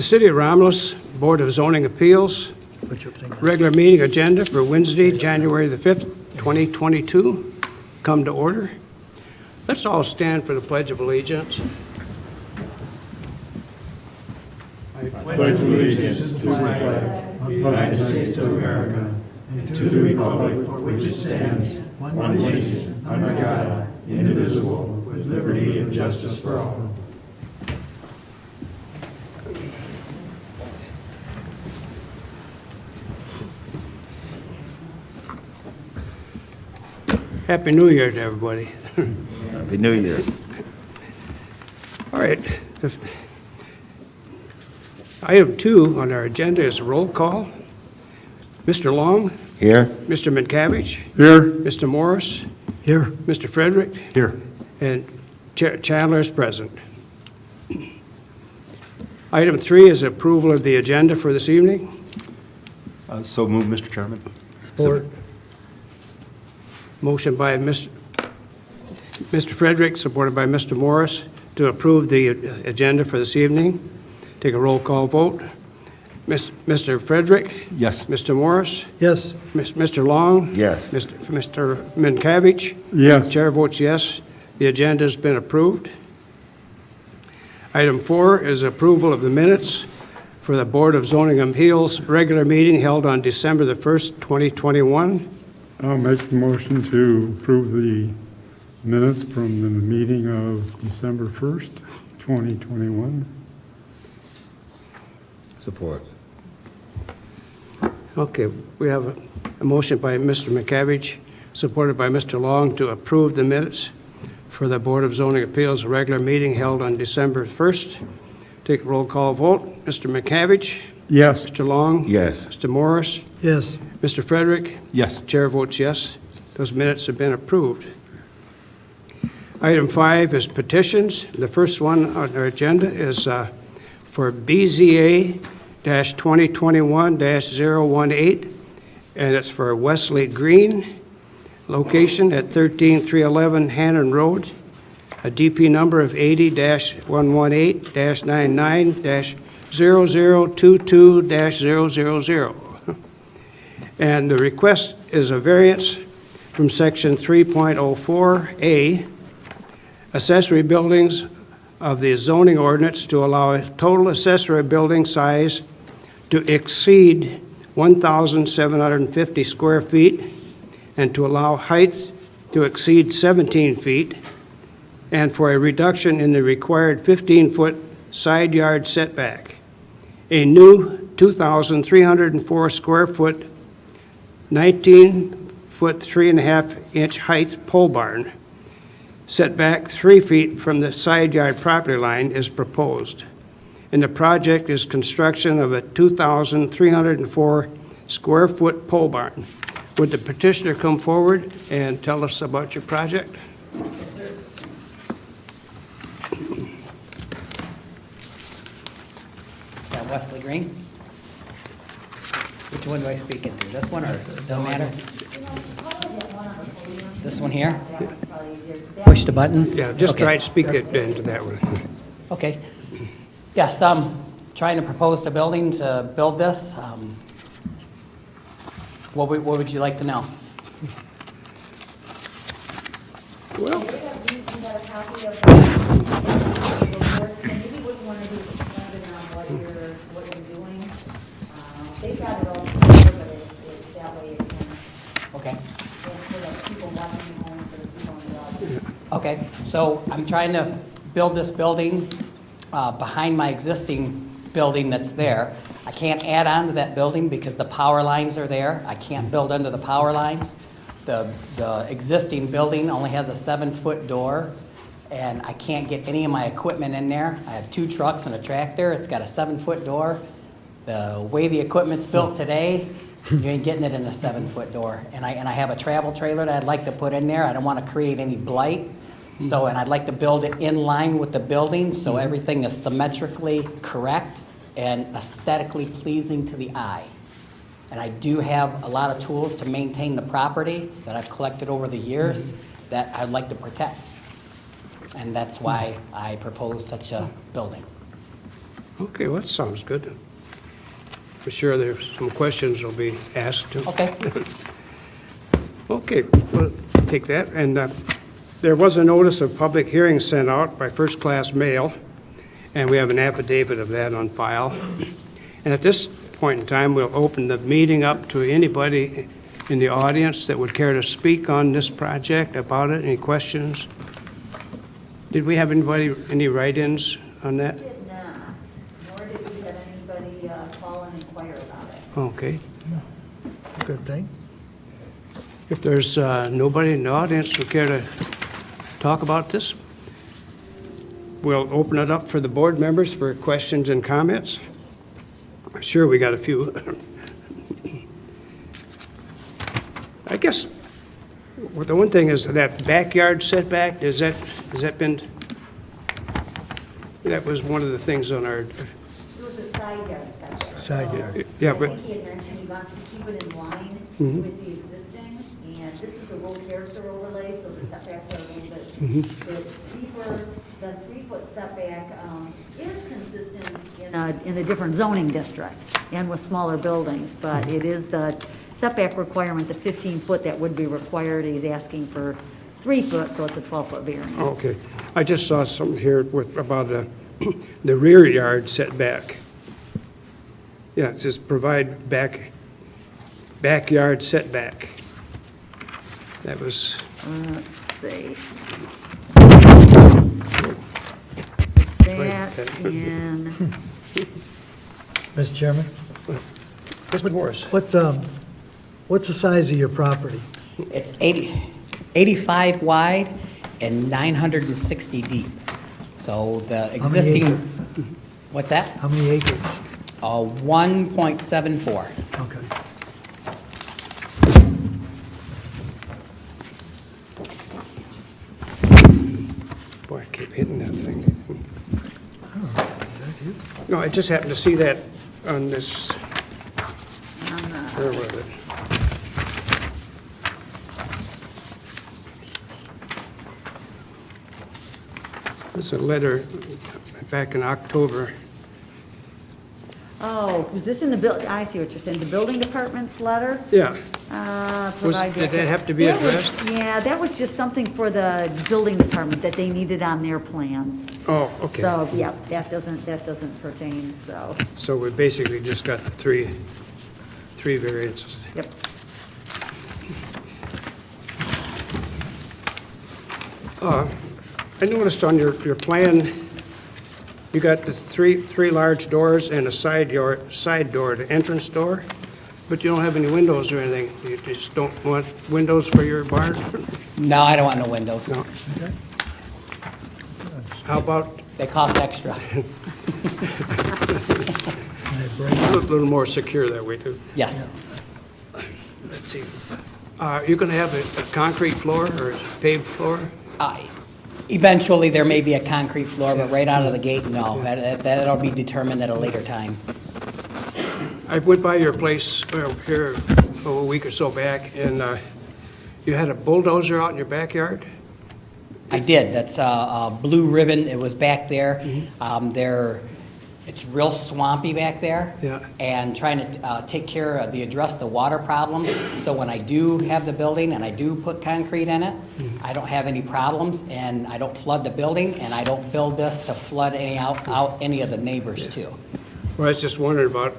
The City of Romulus Board of Zoning Appeals, regular meeting agenda for Wednesday, January the 5th, 2022, come to order. Let's all stand for the Pledge of Allegiance. I pledge allegiance to the flag of the United States of America and to the republic for which it stands, one nation, under God, indivisible, with liberty and justice for all. Happy New Year to everybody. Happy New Year. All right. Item 2 on our agenda is roll call. Mr. Long? Here? Mr. McCavish? Here. Mr. Morris? Here. Mr. Frederick? Here. And Chandler is present. Item 3 is approval of the agenda for this evening. So move, Mr. Chairman. Support. Motion by Mr. Frederick, supported by Mr. Morris, to approve the agenda for this evening. Take a roll call vote. Mr. Frederick? Yes. Mr. Morris? Yes. Mr. Long? Yes. Mr. Minkavich? Yes. Chair votes yes. The agenda has been approved. Item 4 is approval of the minutes for the Board of Zoning Appeals regular meeting held on December the 1st, 2021. I'll make the motion to approve the minutes from the meeting of December 1st, 2021. Support. Okay, we have a motion by Mr. McCavish, supported by Mr. Long, to approve the minutes for the Board of Zoning Appeals regular meeting held on December 1st. Take a roll call vote. Mr. McCavish? Yes. Mr. Long? Yes. Mr. Morris? Yes. Mr. Frederick? Yes. Chair votes yes. Those minutes have been approved. Item 5 is petitions. The first one on our agenda is for BZA 2021-018, and it's for Wesley Green, location at 13311 Hannon Road, a DP number of 80-118-99-0022-000. And the request is a variance from section 3.04A, accessory buildings of the zoning ordinance, to allow a total accessory building size to exceed 1,750 square feet and to allow height to exceed 17 feet, and for a reduction in the required 15-foot side yard setback. A new 2,304 square foot, 19-foot, 3.5-inch height pole barn, setback 3 feet from the side yard property line, is proposed. And the project is construction of a 2,304 square foot pole barn. Would the petitioner come forward and tell us about your project? Yes, sir. That Wesley Green? Which one do I speak into? This one or don't matter? This one here? Push the button? Yeah, just Okay. try to speak it into that one. Okay. Yes, I'm trying to propose to building to build this. What would you like to know? Well, We got a copy of the report, and maybe what you want to do is expand it on what you're doing. They've got it all together, but that way it can, Okay. for the people watching home, for the people in the audience. Okay, so I'm trying to build this building behind my existing building that's there. I can't add on to that building because the power lines are there. I can't build under the power lines. The existing building only has a 7-foot door, and I can't get any of my equipment in there. I have 2 trucks and a tractor. It's got a 7-foot door. The way the equipment's built today, you ain't getting it in a 7-foot door. And I have a travel trailer that I'd like to put in there. I don't want to create any blight. So, and I'd like to build it in line with the building so everything is symmetrically correct and aesthetically pleasing to the eye. And I do have a lot of tools to maintain the property that I've collected over the years that I'd like to protect. And that's why I propose such a building. Okay, well, that sounds good. For sure, there's some questions will be asked. Okay. Okay, we'll take that. And there was a notice of public hearing sent out by first-class mail, and we have an affidavit of that on file. And at this point in time, we'll open the meeting up to anybody in the audience that would care to speak on this project, about it. Any questions? Did we have any write-ins on that? We did not, nor did we have anybody call and inquire about it. Okay. Good thing. If there's nobody in the audience who care to talk about this, we'll open it up for the board members for questions and comments. I'm sure we got a few. I guess, well, the one thing is that backyard setback, has that been, that was one of the things on our, It was a side yard setback. Side yard. yeah, I but, think he had mentioned he wants to keep it in line with the existing, and this is the road character overlay, so the setbacks are a little bit deeper. The 3-foot setback is consistent in a different zoning district and with smaller buildings, but it is the setback requirement, the 15-foot that would be required. He's asking for 3 foot, so it's a 12-foot variance. okay. I just saw something here with, about the rear yard setback. Yeah, it says provide backyard setback. That was, Let's see. right. That and, Mr. Chairman, Mr. Morris. what's the size of your property? It's 85 wide and 960 deep. So the existing, acres? what's that? How many acres? 1.74. Okay. Boy, I keep hitting that thing. Is that you? No, I just happened to see that on this, on the where was it? It's a letter back in October. Oh, was this in the I see what you're saying, the building department's letter? Yeah, Provide did that have to be That was- addressed? Yeah, that was just something for the building department that they needed on their plans. oh, okay. So, yeah, that doesn't pertain, so, So we basically just got the three variances. yep. I noticed on your plan, you got the three large doors and a side door, the entrance door, but you don't have any windows or anything. You just don't want windows for your barn? No, I don't want no windows. No. How about They cost extra. Can I break? a little more secure that way too? Yes. Let's see. You're going to have a concrete floor or a paved floor? Eventually, there may be a concrete floor, but right out of the gate, no. That'll be determined at a later time. I went by your place here a week or so back, and you had a bulldozer out in your backyard? I did. That's a blue ribbon. It was back there. It's real swampy back there. Yeah. And trying to take care of address the water problem. So when I do have the building and I do put concrete in it, I don't have any problems, and I don't flood the building, and I don't build this to flood out any of the neighbors too. Well, I was just wondering about,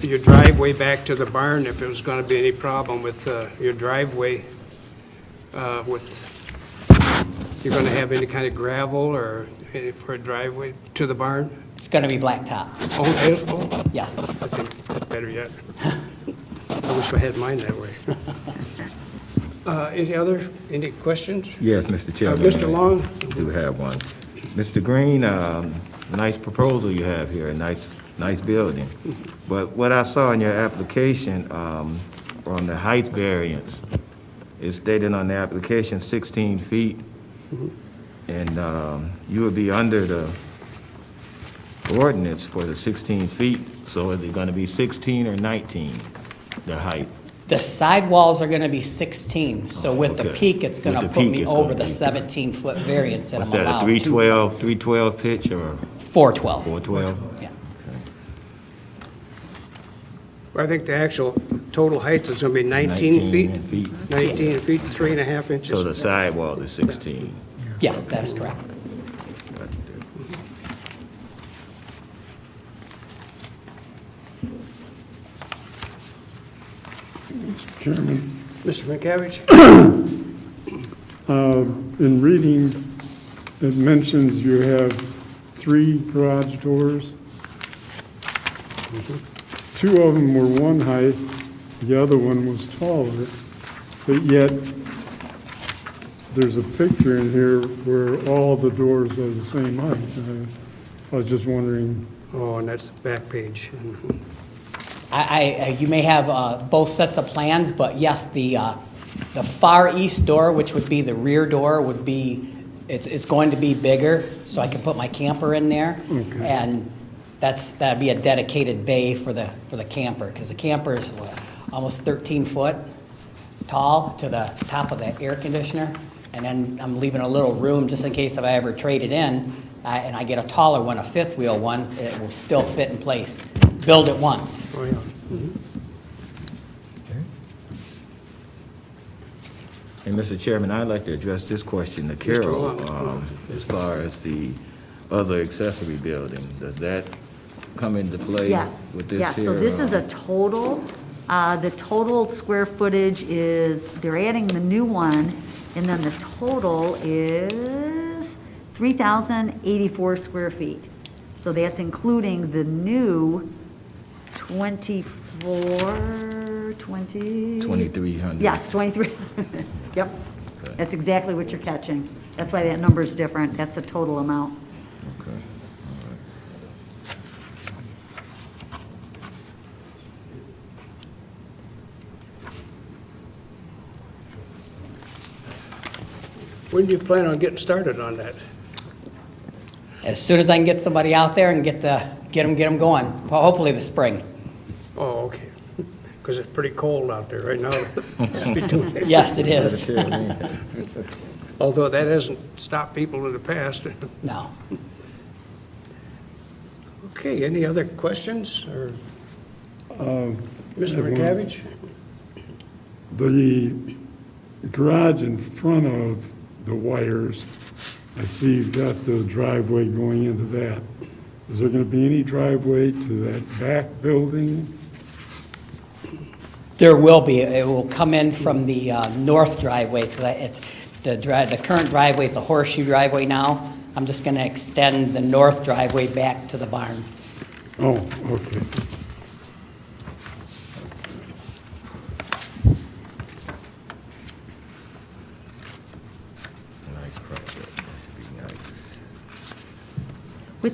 your driveway back to the barn, if it was going to be any problem with your driveway, you're going to have any kind of gravel or for a driveway to the barn? It's going to be blacktop. Oh, Yes. I think that's better yet. I wish I had mine that way. Any questions? Yes, Mr. Chairman. Mr. Long? I do have one. Mr. Green, nice proposal you have here, a nice building. But what I saw in your application, on the height variance, it stated on the application 16 feet. And you would be under the ordinance for the 16 feet, so is it going to be 16 or 19, the height? The sidewalls are gonna be 16, so with the Okay. peak, it's With gonna the put peak, me it's gonna over the be- 17-foot variance that Was I'm that a allowed. 312 pitch or 412. 412? Yeah. I think the actual total height is going to be 19 feet. 19 feet. 19 feet, 3.5 inches. So the sidewall is 16. Yes, that is correct. Chairman, Mr. McCavage? in reading, it mentions you have 3 garage doors. 2 of them were one height, the other one was taller, but yet there's a picture in here where all the doors are the same height. I was just wondering, Oh, and that's the back page. You may have both sets of plans, but yes, the far east door, which would be the rear door, would be, it's going to be bigger, so I can put my camper in there. Okay. And that'd be a dedicated bay for the camper, because the camper is almost 13 foot tall to the top of the air conditioner. And then I'm leaving a little room just in case if I ever trade it in, and I get a taller one, a fifth wheel one, it will still fit in place. Build it once. Oh, yeah. And Mr. Chairman, I'd like to address this question to Carol, Long. as far as the other accessory building. Does that come into play Yes, with this yes, here? so this is a total, the total square footage is, they're adding the new one, and then the total is 3,084 square feet. So that's including the new 2,300. Yes, 23. Yep, that's exactly what you're catching. That's why that number is different, that's the total amount. Okay, all right. When do you plan on getting started on that? As soon as I can get somebody out there and get them going, hopefully the spring. Oh, okay. Because it's pretty cold out there right now. Yes, it is. Although that hasn't stopped people in the past. No. Okay, any other questions, or? Mr. I have one. McCavage? the garage in front of the wires, I see you've got the driveway going into that. Is there going to be any driveway to that back building? There will be. It will come in from the north driveway, because it's, the current driveway is the horseshoe driveway now. I'm just going to extend the north driveway back to the barn. Oh, okay. Nice project, that should be nice.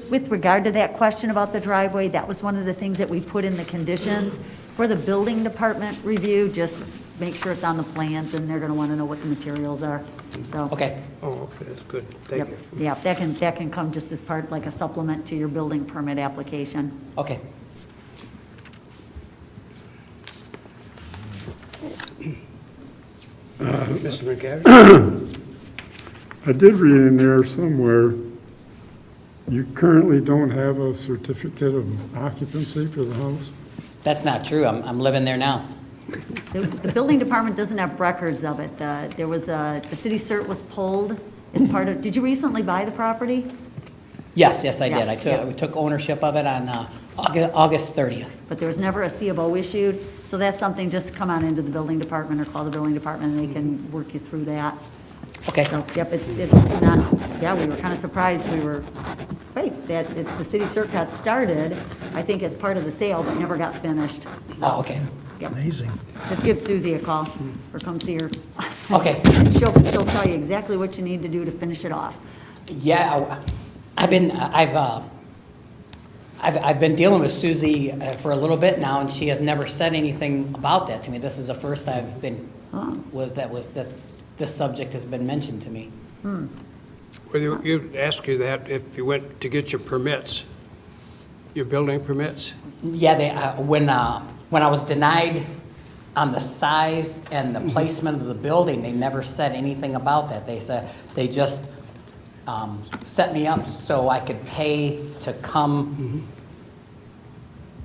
With regard to that question about the driveway, that was one of the things that we put in the conditions for the building department review, just make sure it's on the plans, and they're gonna wanna know what the materials are, so. Okay. Oh, okay, that's good, thank Yep, you. yeah, that can come just as part, like a supplement to your building permit application. Okay. Mr. McCavage? I did read in there somewhere, you currently don't have a certificate of occupancy for the house? That's not true. I'm living there now. The building department doesn't have records of it. There was the city cert was pulled as part of, did you recently buy the property? Yes, I did. Yeah. We took ownership of it on August 30th. But there was never a C of O issued, so that's something, just come on into the building department or call the building department, and they can work you through that. Okay. So, yep, it's not, yeah, we were kind of surprised, wait, that the city cert got started, I think as part of the sale, but never got finished. So, Oh, okay. yep. Amazing. Just give Susie a call, or come see her. Okay. She'll tell you exactly what you need to do to finish it off. Yeah, I've been dealing with Susie for a little bit now, and she has never said anything about that to me. This is the first I've been, this subject has been mentioned to me. Well, you'd ask you that if you went to get your permits, your building permits? Yeah, when I was denied on the size and the placement of the building, they never said anything about that. They said, they just set me up so I could pay to come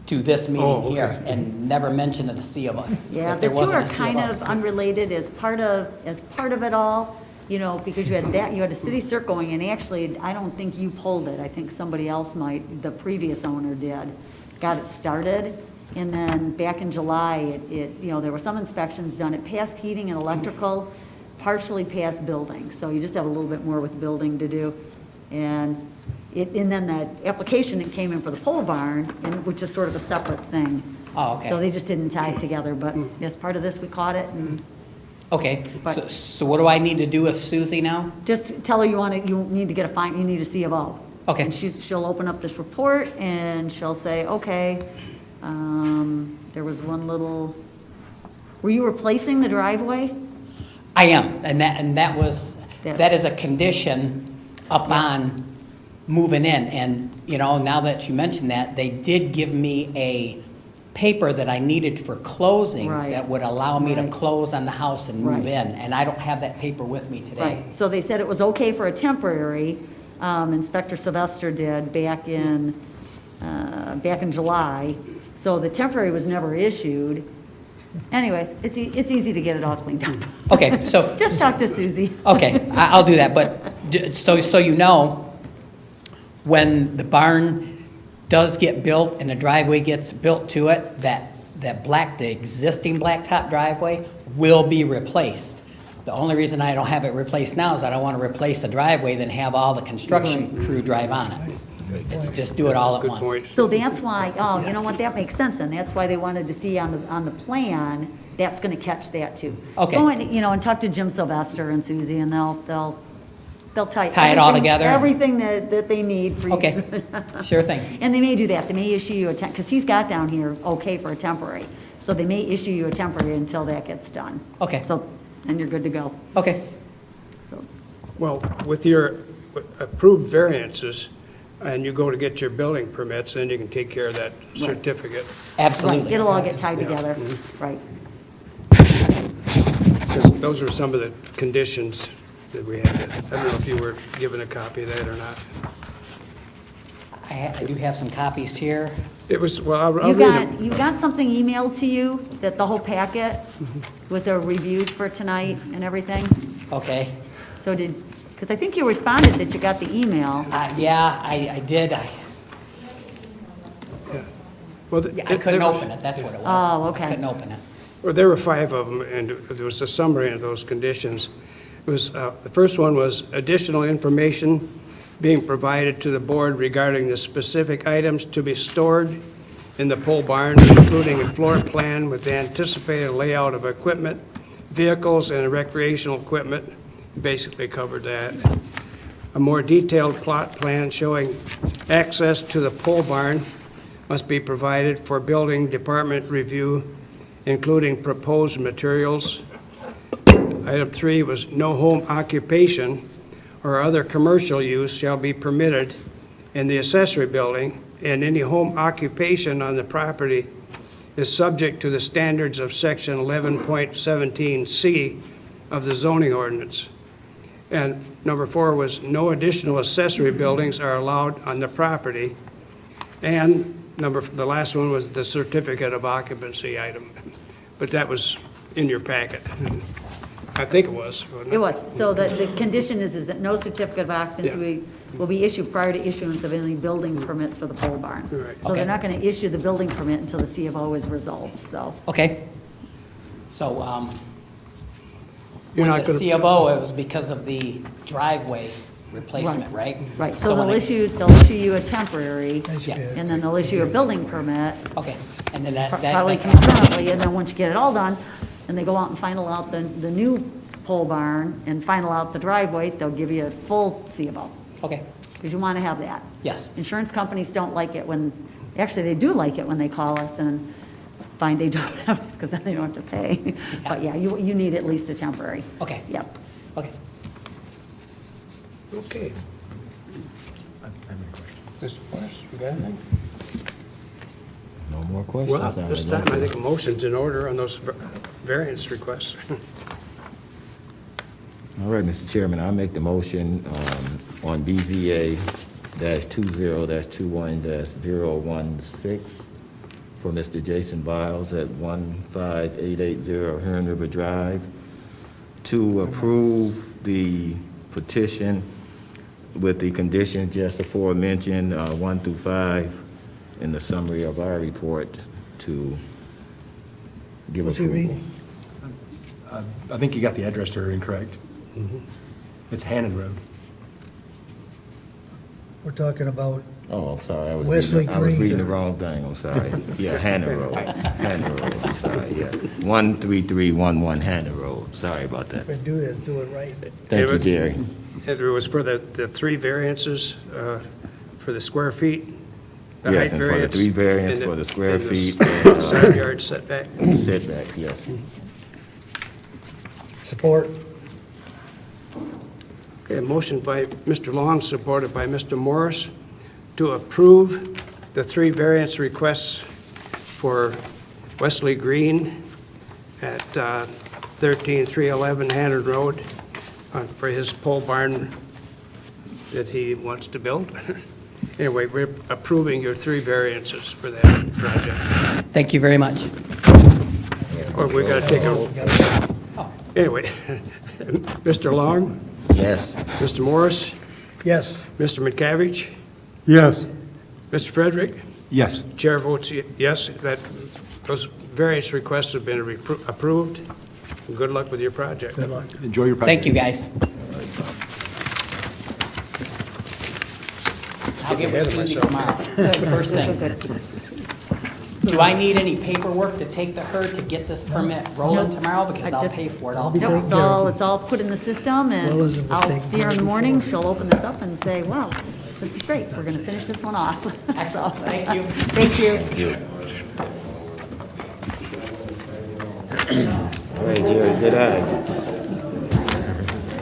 to this meeting Oh, okay. here, and never mentioned the C of O. Yeah, that the there two wasn't are a C of kind O. of unrelated as part of it all, you know, because you had that, you had a city cert going, and actually, I don't think you pulled it. I think somebody else might, the previous owner did, got it started. And then back in July, you know, there were some inspections done. It passed heating and electrical, partially passed building. So you just have a little bit more with building to do. And then the application that came in for the pole barn, which is sort of a separate thing. Oh, okay. So they just didn't tie it together, but as part of this, we caught it, and Okay, But- so what do I need to do with Susie now? just tell her you need to get you need a C of O. Okay. And she'll open up this report, and she'll say, okay, there was one little, were you replacing the driveway? I am, and that was, Yeah. that is a condition upon moving in. And, you know, now that you mentioned that, they did give me a paper that I needed for closing Right. that would allow me to Right. close on the house and move Right. in, and I don't have that paper with me today. Right, so they said it was okay for a temporary, Inspector Sylvester did back in July. So the temporary was never issued. Anyways, it's easy to get it all cleaned up. Okay, so, Just talk to Susie. okay, I'll do that, but, so you know, when the barn does get built and the driveway gets built to it, the existing blacktop driveway will be replaced. The only reason I don't have it replaced now is I don't want to replace the driveway, then have all the construction crew drive on it. It's just do it all at Good once. point. So that's why, you know what, that makes sense, and that's why they wanted to see on the plan, that's gonna catch that too. Okay. Go and, you know, and talk to Jim Sylvester and Susie, and they'll tie. Tie it all everything- together? Everything that they need for you. Okay, sure thing. And they may do that, they may issue you because he's got down here, okay for a temporary, so they may issue you a temporary until that gets done. Okay. So, and you're good to go, Okay, so. Well, with your approved variances, and you go to get your building permits, then you can take care of that certificate. Right, absolutely. it'll all get tied together, right. 'Cause those are some of the conditions that we had. I don't know if you were given a copy of that or not. I do have some copies here. It was, well, I'll You read them. you got something emailed to you, that the whole packet with the reviews for tonight and everything? Okay. So because I think you responded that you got the email. Yeah, I did. Well, I couldn't open it, that's what it was. Oh, okay. Couldn't open it. Well, there were 5 of them, and there was a summary of those conditions. It was, the first one was additional information being provided to the board regarding the specific items to be stored in the pole barn, including a floor plan with the anticipated layout of equipment, vehicles, and recreational equipment. Basically covered that. A more detailed plot plan showing access to the pole barn must be provided for building department review, including proposed materials. Item 3 was no home occupation or other commercial use shall be permitted in the accessory building, and any home occupation on the property is subject to the standards of section 11.17C of the zoning ordinance. And number 4 was no additional accessory buildings are allowed on the property. And the last one was the certificate of occupancy item, but that was in your packet. I think it was, wasn't It was, so the condition is that no certificate of occupancy will be issued prior to issuance of any building permits for the pole barn. Right. So they're Okay. not gonna issue the building permit until the C of O is resolved, so. Okay. So, You're with not the gonna- C of O, it was because of the driveway replacement, right? Right, so when they'll they- issue you a temporary, Yeah. and then they'll issue a building permit, Okay, and then that. probably concurrently, and then once you get it all done, and they go out and final out the new pole barn and final out the driveway, they'll give you a full C of O, Okay, because you want to have that. yes, Insurance companies don't like it when, actually, they do like it when they call us and find they don't have it, because then they don't have to pay. But yeah, you need at least a temporary. okay, Yep. okay. Okay. Mr. Morris, you got anything? No, more questions? Well, on this it? time, I think a motion's in order on those variance requests. All right, Mr. Chairman, I make the motion on BZA-20-21-016 for Mr. Jason Biles at 15880 Hearn River Drive to approve the petition with the conditions just aforementioned, 1 through 5, in the summary of our report to give What's he approval. reading? I think you got the address there incorrect. It's Hannon Road. We're talking about, Oh, I'm sorry, Wesley I was Green. reading the wrong thing, I'm sorry. Yeah, Hannah Road, Hannah Road, I'm sorry, yeah. 13311 Hannah Road, sorry about that. if we do this, do it right. Thank you, Jerry. It was for the three variances for the square feet, the Yes, height and for the variance. 3 variants and for the square and feet Side yard setback. and setback, yes. Support. Okay, a motion by Mr. Long, supported by Mr. Morris, to approve the 3 variance requests for Wesley Green at 13311 Hannon Road for his pole barn that he wants to build. Anyway, we're approving your 3 variances for that project. Thank you very much. Or we got to take a, anyway, Mr. Long, Yes, Mr. Morris, Yes. Mr. McCavish, Yes, Mr. Frederick, Yes. chair votes yes, that those variance requests have been approved. Good luck with your project. Good luck. Enjoy your project. Thank you, guys. I'll get with Susie tomorrow, first thing. Do I need any paperwork to take to her to get this permit rolling tomorrow? Because I'll pay for it. I'll Be do taken it. care of. It's all put in the system, Well, is it and I'll mistake see her in the before? morning, she'll open this up and say, wow, this is great, we're gonna finish this one off. Excellent. Thank you. Thank you. all right, Jerry, good eye.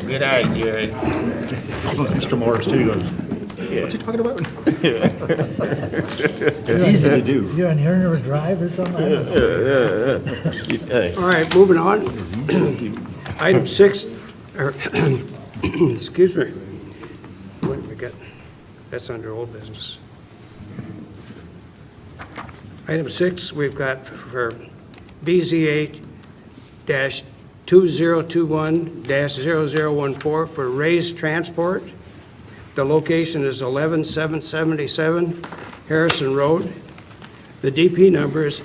Good eye, Jerry. Mr. Morris, too, goes, what's he talking about? It's easy to do. You're on Hearn River Drive or something? I don't know. Hey, All right, moving on. Item 6, excuse me. What did we get? That's under old business. Item 6, we've got for BZA-2021-0014 for raised transport. The location is 11777 Harrison Road. The DP number is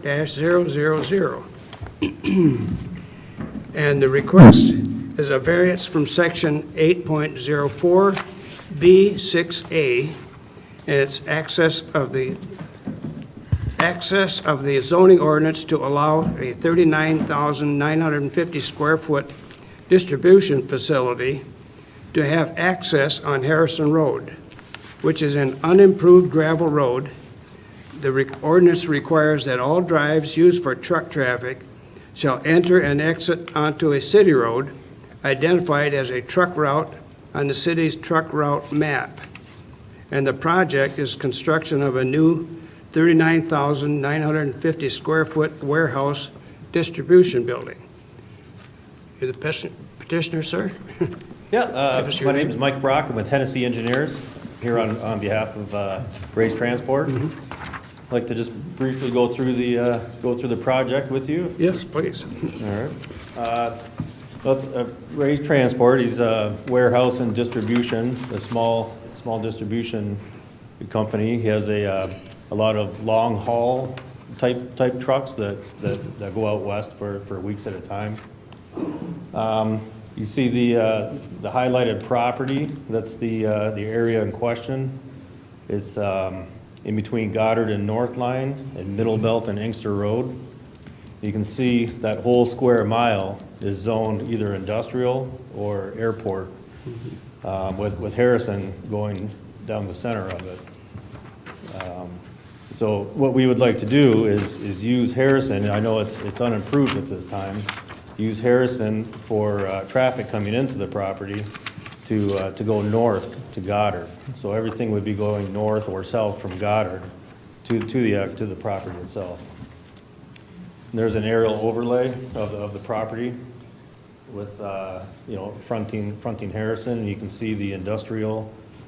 80-093-99-0054-000. And the request is a variance from section 8.04 B6A, and it's access of the zoning ordinance to allow a 39,950 square foot distribution facility to have access on Harrison Road, which is an unimproved gravel road. The ordinance requires that all drives used for truck traffic shall enter and exit onto a city road identified as a truck route on the city's truck route map. And the project is construction of a new 39,950 square foot warehouse distribution building. You're the petitioner, sir? Yeah, us your my name name. is Mike Brock. I'm with Hennessy Engineers here on behalf of Raised Transport. I'd like to just briefly go through the project with you. Yes, please. All right. Well, Raised Transport, he's a warehouse and distribution, a small distribution company. He has a lot of long haul type trucks that go out west for weeks at a time. You see the highlighted property, that's the area in question. It's in between Goddard and North Line and Middle Belt and Inkster Road. You can see that whole square mile is zoned either industrial or airport, with Harrison going down the center of it. So what we would like to do is use Harrison, I know it's unimproved at this time, use Harrison for traffic coming into the property to go north to Goddard. So everything would be going north or south from Goddard to the property itself. And there's an aerial overlay of the property with, fronting Harrison. You can see the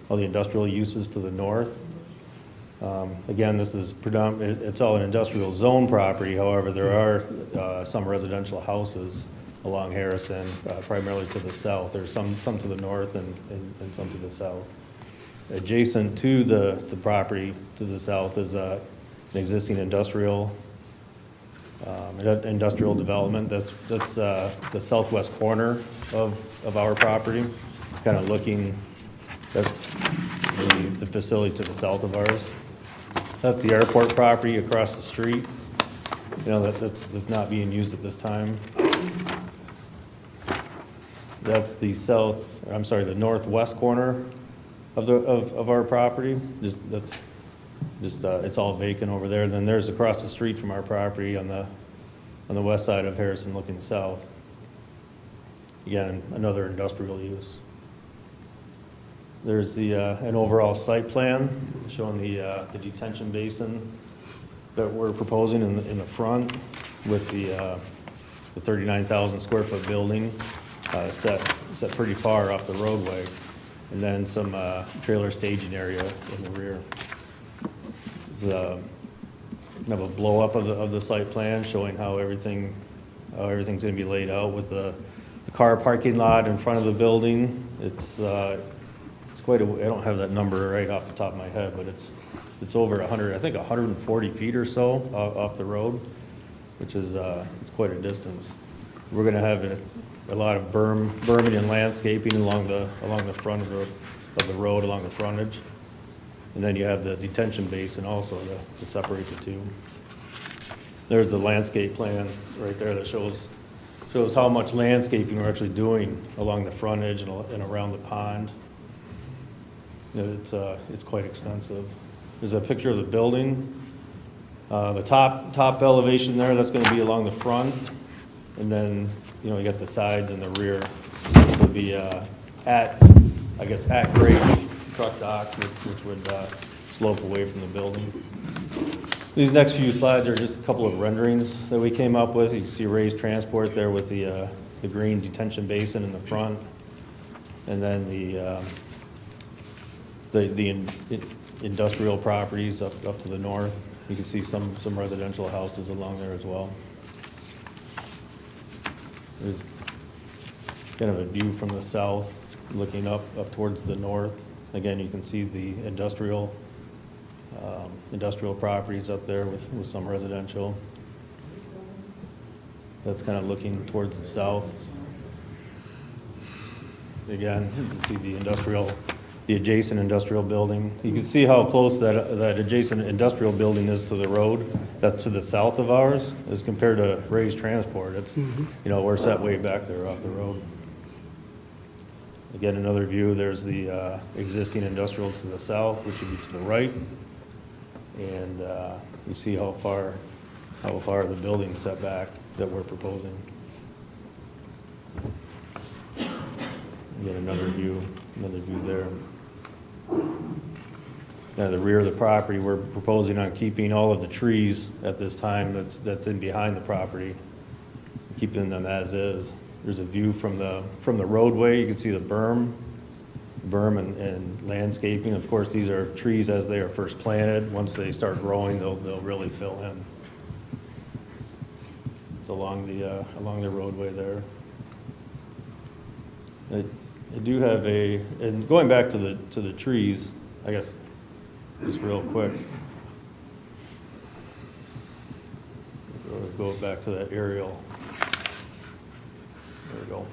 all the industrial uses to the north. Again, this is it's all an industrial zone property. However, there are some residential houses along Harrison, primarily to the south. There's some to the north and some to the south. Adjacent to the property to the south is an existing industrial development. That's the southwest corner of our property, kind of looking. That's the facility to the south of ours. That's the airport property across the street. That's not being used at this time. That's the northwest corner of our property. It's all vacant over there. Then there's across the street from our property on the west side of Harrison looking south. Again, another industrial use. There's an overall site plan showing the detention basin that we're proposing in the front with the 39,000 square foot building set pretty far off the roadway, and then some trailer staging area in the rear. We have a blow up of the site plan showing how everything's going to be laid out with the car parking lot in front of the building. It's quite I don't have that number right off the top of my head, but it's over 140 feet or so off the road, which is it's quite a distance. We're going to have a lot of berming and landscaping along the front of the road, along the frontage, and then you have the detention basin also to separate the two. There's the landscape plan right there that shows how much landscaping we're actually doing along the frontage and around the pond. It's quite extensive. There's a picture of the building. The top elevation there, that's going to be along the front, and then you got the sides and the rear will be at grade truck docks, which would slope away from the building. These next few slides are just a couple of renderings that we came up with. You can see raised transport there with the green detention basin in the front, and then the industrial properties up to the north. You can see some residential houses along there as well. There's kind of a view from the south, looking up towards the north. Again, you can see the industrial properties up there with some residential. That's kind of looking towards the south. Again, you can see the adjacent industrial building. You can see how close that adjacent industrial building is to the road. That's to the south of ours as compared to raised transport. It's, we're set way back there off the road. Again, another view, there's the existing industrial to the south, which would be to the right. And you see how far the building set back that we're proposing. Again, another view there. Now, the rear of the property, we're proposing on keeping all of the trees at this time that's in behind the property, keeping them as is. There's a view from the roadway. You can see the berm and landscaping. Of course, these are trees as they are first planted. Once they start growing, they'll really fill in. It's along the roadway there. I do have and going back to the trees, I guess, just real quick. Go back to that aerial. There we go.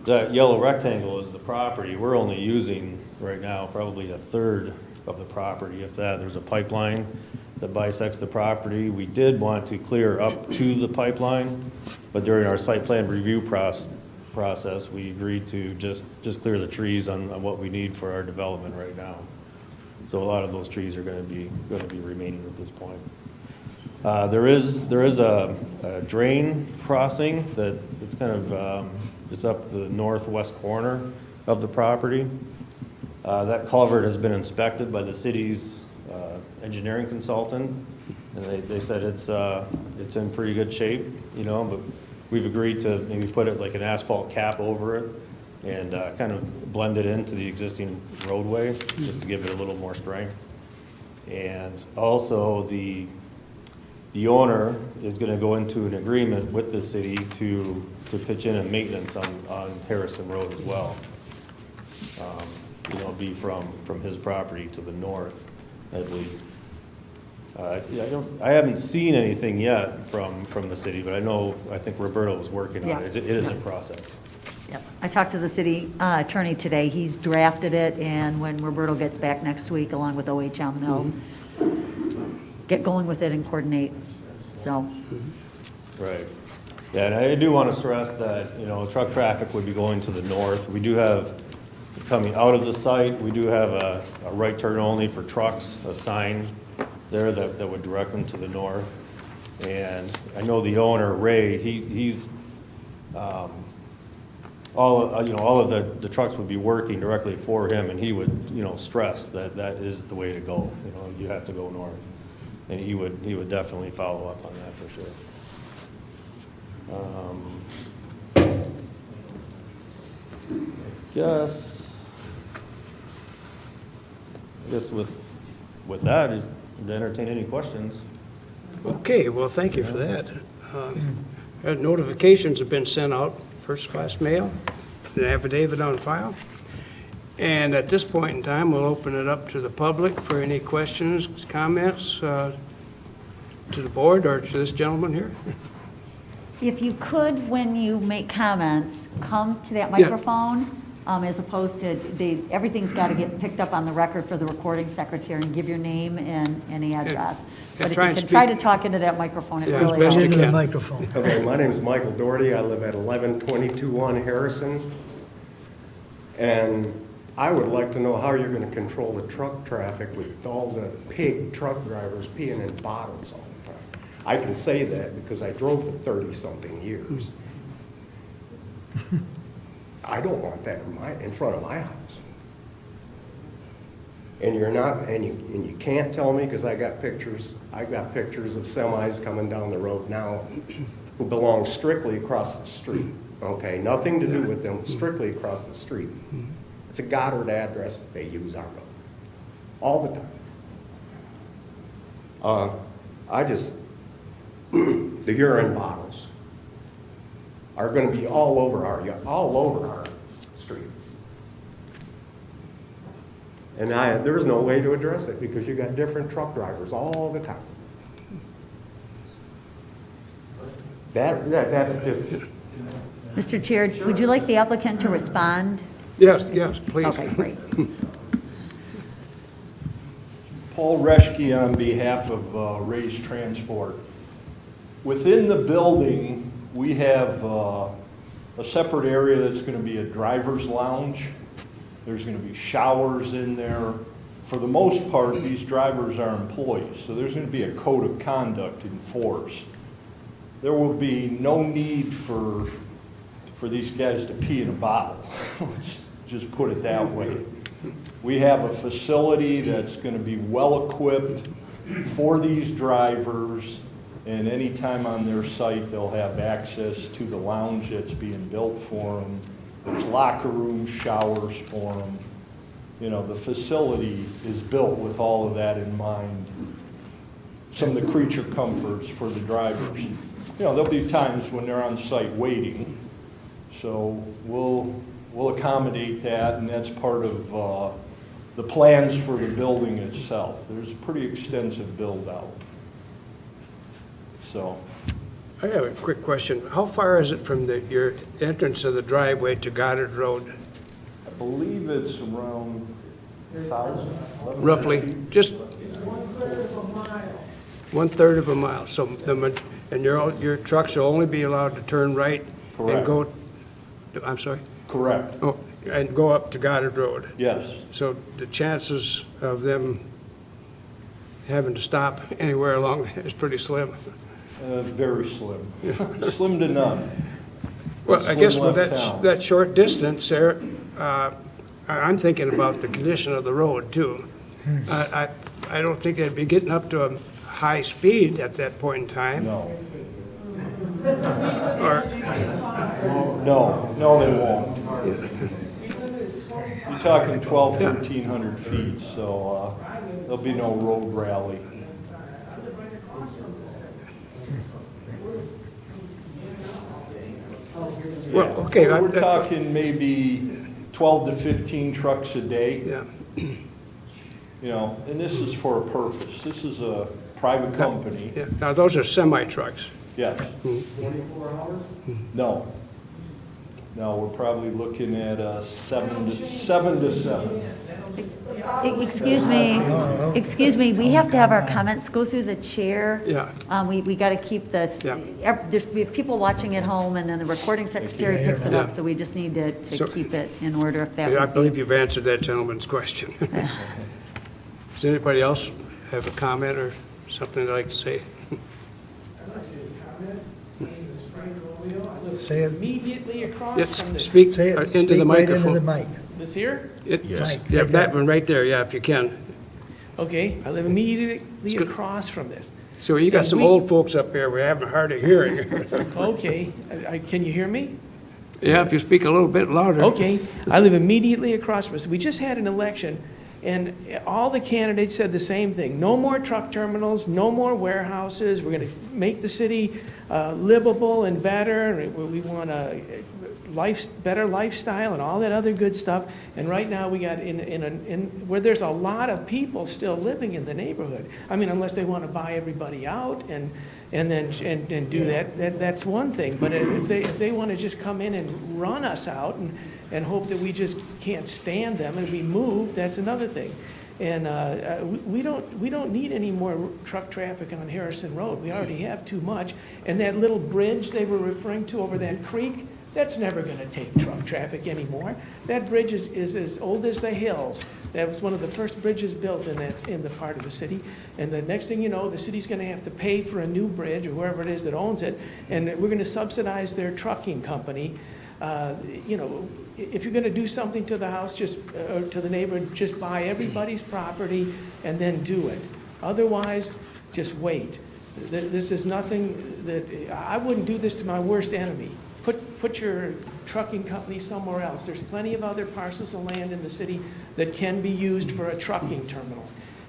That yellow rectangle is the property. We're only using right now probably a third of the property, if that. There's a pipeline that bisects the property. We did want to clear up to the pipeline, but during our site plan review process, we agreed to just clear the trees on what we need for our development right now. So a lot of those trees are going to be remaining at this point. There is a drain crossing that it's kind of it's up the northwest corner of the property. That culvert has been inspected by the city's engineering consultant, and they said it's in pretty good shape, you know, but we've agreed to maybe put it like an asphalt cap over it and kind of blend it into the existing roadway, just to give it a little more strength. And also, the owner is going to go into an agreement with the city to pitch in a maintenance on Harrison Road as well. You know, be from his property to the north, I believe. Yeah, I haven't seen anything yet from the city, but I think Roberto was working on it. It is in process. Yep. I talked to the city attorney today. He's drafted it, and when Roberto gets back next week, along with OHM, they'll get going with it and coordinate, so. Right. Yeah, and I do want to stress that, you know, truck traffic would be going to the north. We do have, coming out of the site, we do have a right turn only for trucks, a sign there that would direct them to the north. And I know the owner, Ray, he's, all of the trucks would be working directly for him, and he would, you know, stress that is the way to go. You know, you have to go north. And he would definitely follow up on that for sure. I guess with that, to entertain any questions. Okay, well, thank you for that. Notifications have been sent out, first-class mail, an affidavit on file. And at this point in time, we'll open it up to the public for any questions, comments to the board or to this gentleman here. If you could, when you make comments, come to that Yeah. microphone, as opposed to, everything's got to get picked up on the record for the recording secretary, and give your name and any address. But if try you and can try to speak- talk into that microphone, it Yeah, really best helps. you Into the can. microphone. Okay, my name is Michael Doherty. I live at 1122-1 Harrison. And I would like to know how you're going to control the truck traffic with all the pig truck drivers peeing in bottles all the time. I can say that because I drove for 30-something years. I don't want that in front of my house. And you're not, and you can't tell me, because I've got pictures of semis coming down the road now who belong strictly across the street, okay? Nothing to do with them, strictly across the street. It's a Goddard address, they use our road, all the time. The urine bottles are gonna be all over our street. And there's no way to address it because you got different truck drivers all the time. That's just, Mr. Chair, would you like the applicant to respond? Yes, please. Okay, great. Paul Reschke on behalf of Ray's Transport. Within the building, we have a separate area that's going to be a driver's lounge. There's going to be showers in there. For the most part, these drivers are employees, so there's going to be a code of conduct enforced. There will be no need for these guys to pee in a bottle. Let's just put it that way. We have a facility that's going to be well-equipped for these drivers, and anytime on their site, they'll have access to the lounge that's being built for them. There's locker rooms, showers for them. You know, the facility is built with all of that in mind. Some of the creature comforts for the drivers. You know, there'll be times when they're on site waiting, so we'll accommodate that, and that's part of the plans for the building itself. There's a pretty extensive build-out. So, I have a quick question. How far is it from your entrance of the driveway to Goddard Road? I believe it's around 1,000. Roughly, just? 1/3 of a mile. 1/3 of a mile. So, and your trucks will only be allowed to turn right and Correct. go, I'm sorry? Correct. Oh, and go up to Goddard Road. Yes. So the chances of them having to stop anywhere along is pretty slim. Very slim. Slim to none. Well, I Slim guess with left town. that short distance there, I'm thinking about the condition of the road, too. I don't think they'd be getting up to a high speed at that point in time. No, Or, no, they won't. You're talking 1,300 feet, so there'll be no road rally. well, okay, We're talking maybe 12 to 15 trucks a day, yeah. you know, and this is for a purpose. This is a private company. Yeah. Now, those are semi-trucks. Yes. 24 hours? No. No, we're probably looking at 7 to 7. Excuse me, we have to have our comments go through the chair. Yeah. We got to keep this, Yeah. we have people watching at home, and then the recording secretary picks it up, so we just need to So- keep it in order if that I would believe be. you've answered that gentleman's question. Does anybody else have a comment or something they'd like to say? Say it, Immediately across Yes, from this. speak say it, into speak the right into the microphone. mic. This here? Yes. Mike, Yeah, right that there. one right there, yeah, if you can. Okay, I live immediately good. across from this. So you got And some we- old folks up here, we're having a hard of hearing. Okay, can you hear me? Yeah, if you speak a little bit louder. Okay, I live immediately across from this. We just had an election, and all the candidates said the same thing. No more truck terminals, no more warehouses. We're going to make the city livable and better. And we want a better lifestyle and all that other good stuff. And right now, we got where there's a lot of people still living in the neighborhood. I mean, unless they want to buy everybody out and do that, that's one thing. But if they want to just come in and run us out and hope that we just can't stand them and we move, that's another thing. And we don't need any more truck traffic on Harrison Road. We already have too much. And that little bridge they were referring to over that creek, that's never going to take truck traffic anymore. That bridge is as old as the hills. That was one of the first bridges built in the part of the city. And the next thing you know, the city's going to have to pay for a new bridge, or whoever it is that owns it, and we're going to subsidize their trucking company. You know, if you're going to do something to the house, to the neighborhood, just buy everybody's property and then do it. Otherwise, just wait. This is nothing that, I wouldn't do this to my worst enemy. Put your trucking company somewhere else. There's plenty of other parcels of land in the city that can be used for a trucking terminal.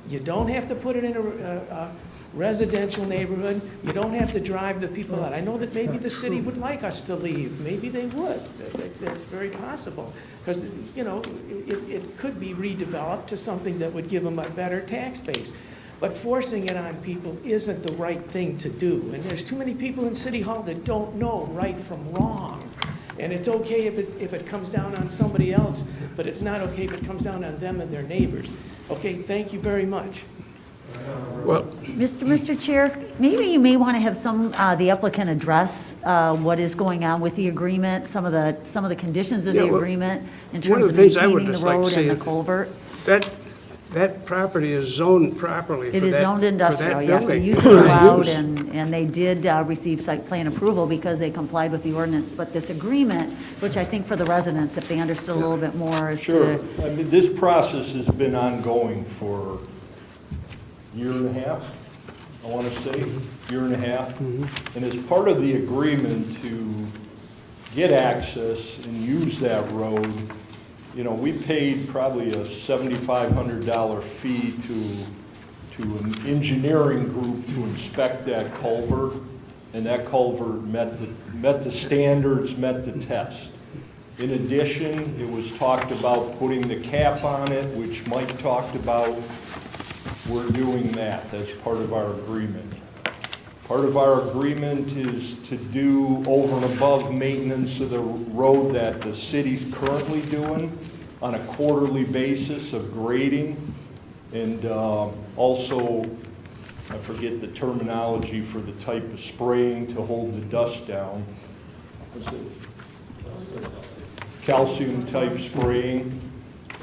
You don't have to put it in a residential neighborhood. You don't have to drive the people out. I know that maybe the city would like us to leave. Maybe they would. That's very possible. Because, you know, it could be redeveloped to something that would give them a better tax base. But forcing it on people isn't the right thing to do. And there's too many people in City Hall that don't know right from wrong. And it's okay if it comes down on somebody else, but it's not okay if it comes down on them and their neighbors. Okay, thank you very much. Well, Mr. Chair, maybe you may want to have the applicant address what is going on with the agreement, some of the conditions of the Yeah, well, agreement in one terms of of the things I would maintaining the just like to road say and the culvert. that property is zoned properly for that. It is zoned industrial, for that yes. The building. use is allowed, Use. and they did receive site plan approval because they complied with the ordinance. But this agreement, which I think for the residents, if they understood a little bit more, is Sure. to, I mean, this process has been ongoing for a year and a half, I want to say, year and a half. And as part of the agreement to get access and use that road, you know, we paid probably a $7,500 fee to an engineering group to inspect that culvert, and that culvert met the standards, met the test. In addition, it was talked about putting the cap on it, which Mike talked about. We're doing that as part of our agreement. Part of our agreement is to do over and above maintenance of the road that the city's currently doing on a quarterly basis of grading. And also, I forget the terminology for the type of spraying to hold the dust down. What's it? Calcium type spraying.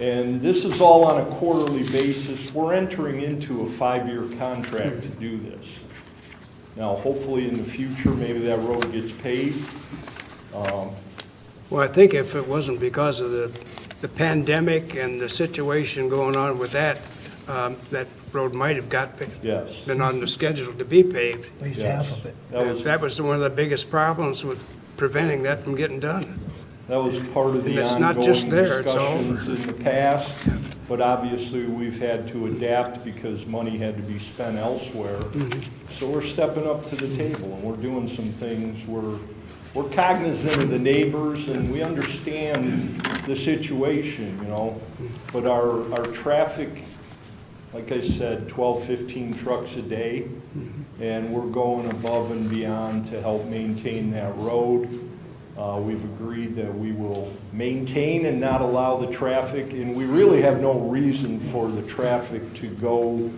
And this is all on a quarterly basis. We're entering into a 5-year contract to do this. Now, hopefully in the future, maybe that road gets paved. Well, I think if it wasn't because of the pandemic and the situation going on with that, that road might have Yes. been on the schedule to be paved. At least Yes. half of it. That was one of the biggest problems with preventing that from getting done. That was part of And the it's not just ongoing there, it's all discussions in the past, but obviously we've had to adapt because money had to be spent elsewhere. So we're stepping up to the table and we're doing some things. We're cognizant of the neighbors and we understand the situation, you know. But our traffic, like I said, 12, 15 trucks a day, and we're going above and beyond to help maintain that road. We've agreed that we will maintain and not allow the traffic, and we really have no reason for the traffic to go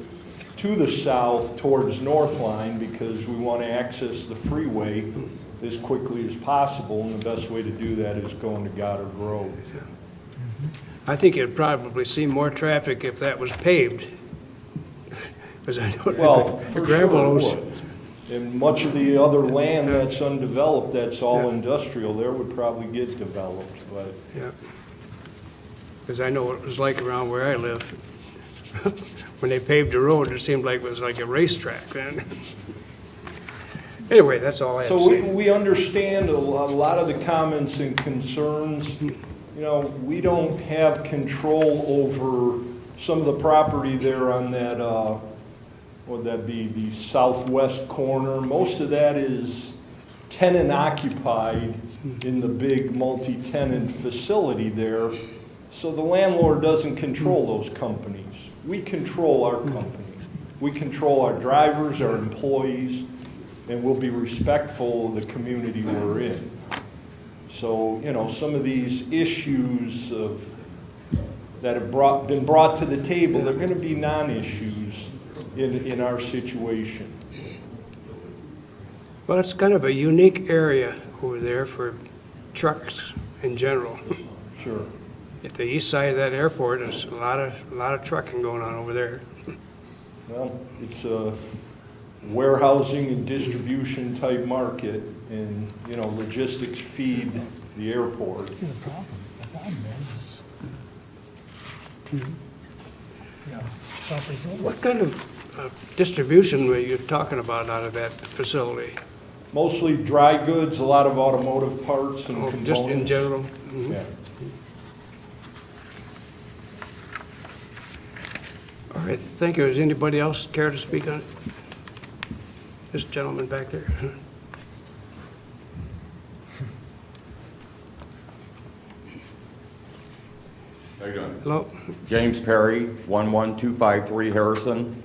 to the south towards North Line because we want to access the freeway as quickly as possible, and the best way to do that is going to Goddard Road. I think you'd probably see more traffic if that was paved. Because I know Well, the for gravel sure it would. And much of the other land that's undeveloped, that's all Yeah. industrial, there would probably get developed, but Yeah. Because I know what it was like around where I live. When they paved the road, it seemed like it was like a racetrack then. Anyway, that's all I have to So say. we understand a lot of the comments and concerns. You know, we don't have control over some of the property there on that, would that be the southwest corner? Most of that is tenant occupied in the big multi-tenant facility there. So the landlord doesn't control those companies. We control our companies. We control our drivers, our employees, and we'll be respectful of the community we're in. So, you know, some of these issues that have been brought to the table, they're going to be non-issues in our situation. Well, it's kind of a unique area over there for trucks in general. Sure. At the east side of that airport, there's a lot of trucking going on over there. Well, it's a warehousing and distribution type market, and, you know, logistics feed the airport. The problem is, yeah, property's over. What kind of distribution were you talking about out of that facility? Mostly dry goods, a lot of automotive parts and components. Just in general? Yeah. All right, thank you. Does anybody else care to speak on it? This gentleman back there. How you doing? Hello? James Perry, 11253 Harrison,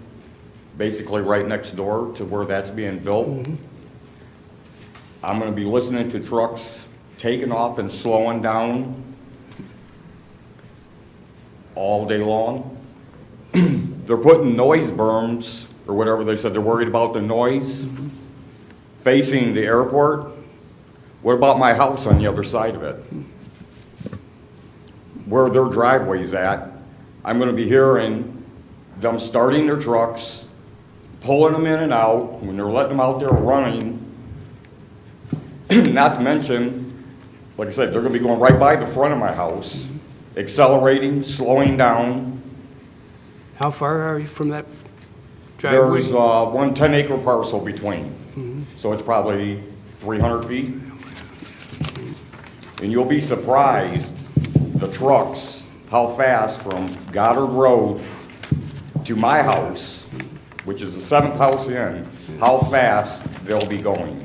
basically right next door to where that's being built. I'm gonna be listening to trucks taking off and slowing down all day long. They're putting noise berms, or whatever they said, they're worried about the noise facing the airport. What about my house on the other side of it? Where their driveway's at, I'm gonna be hearing them starting their trucks, pulling them in and out, when they're letting them out there running. Not to mention, like I said, they're gonna be going right by the front of my house, accelerating, slowing down. How far are you from that driveway? There's one 10-acre parcel between, so it's probably 300 feet. And you'll be surprised, the trucks, how fast from Goddard Road to my house, which is the 7th house in, how fast they'll be going.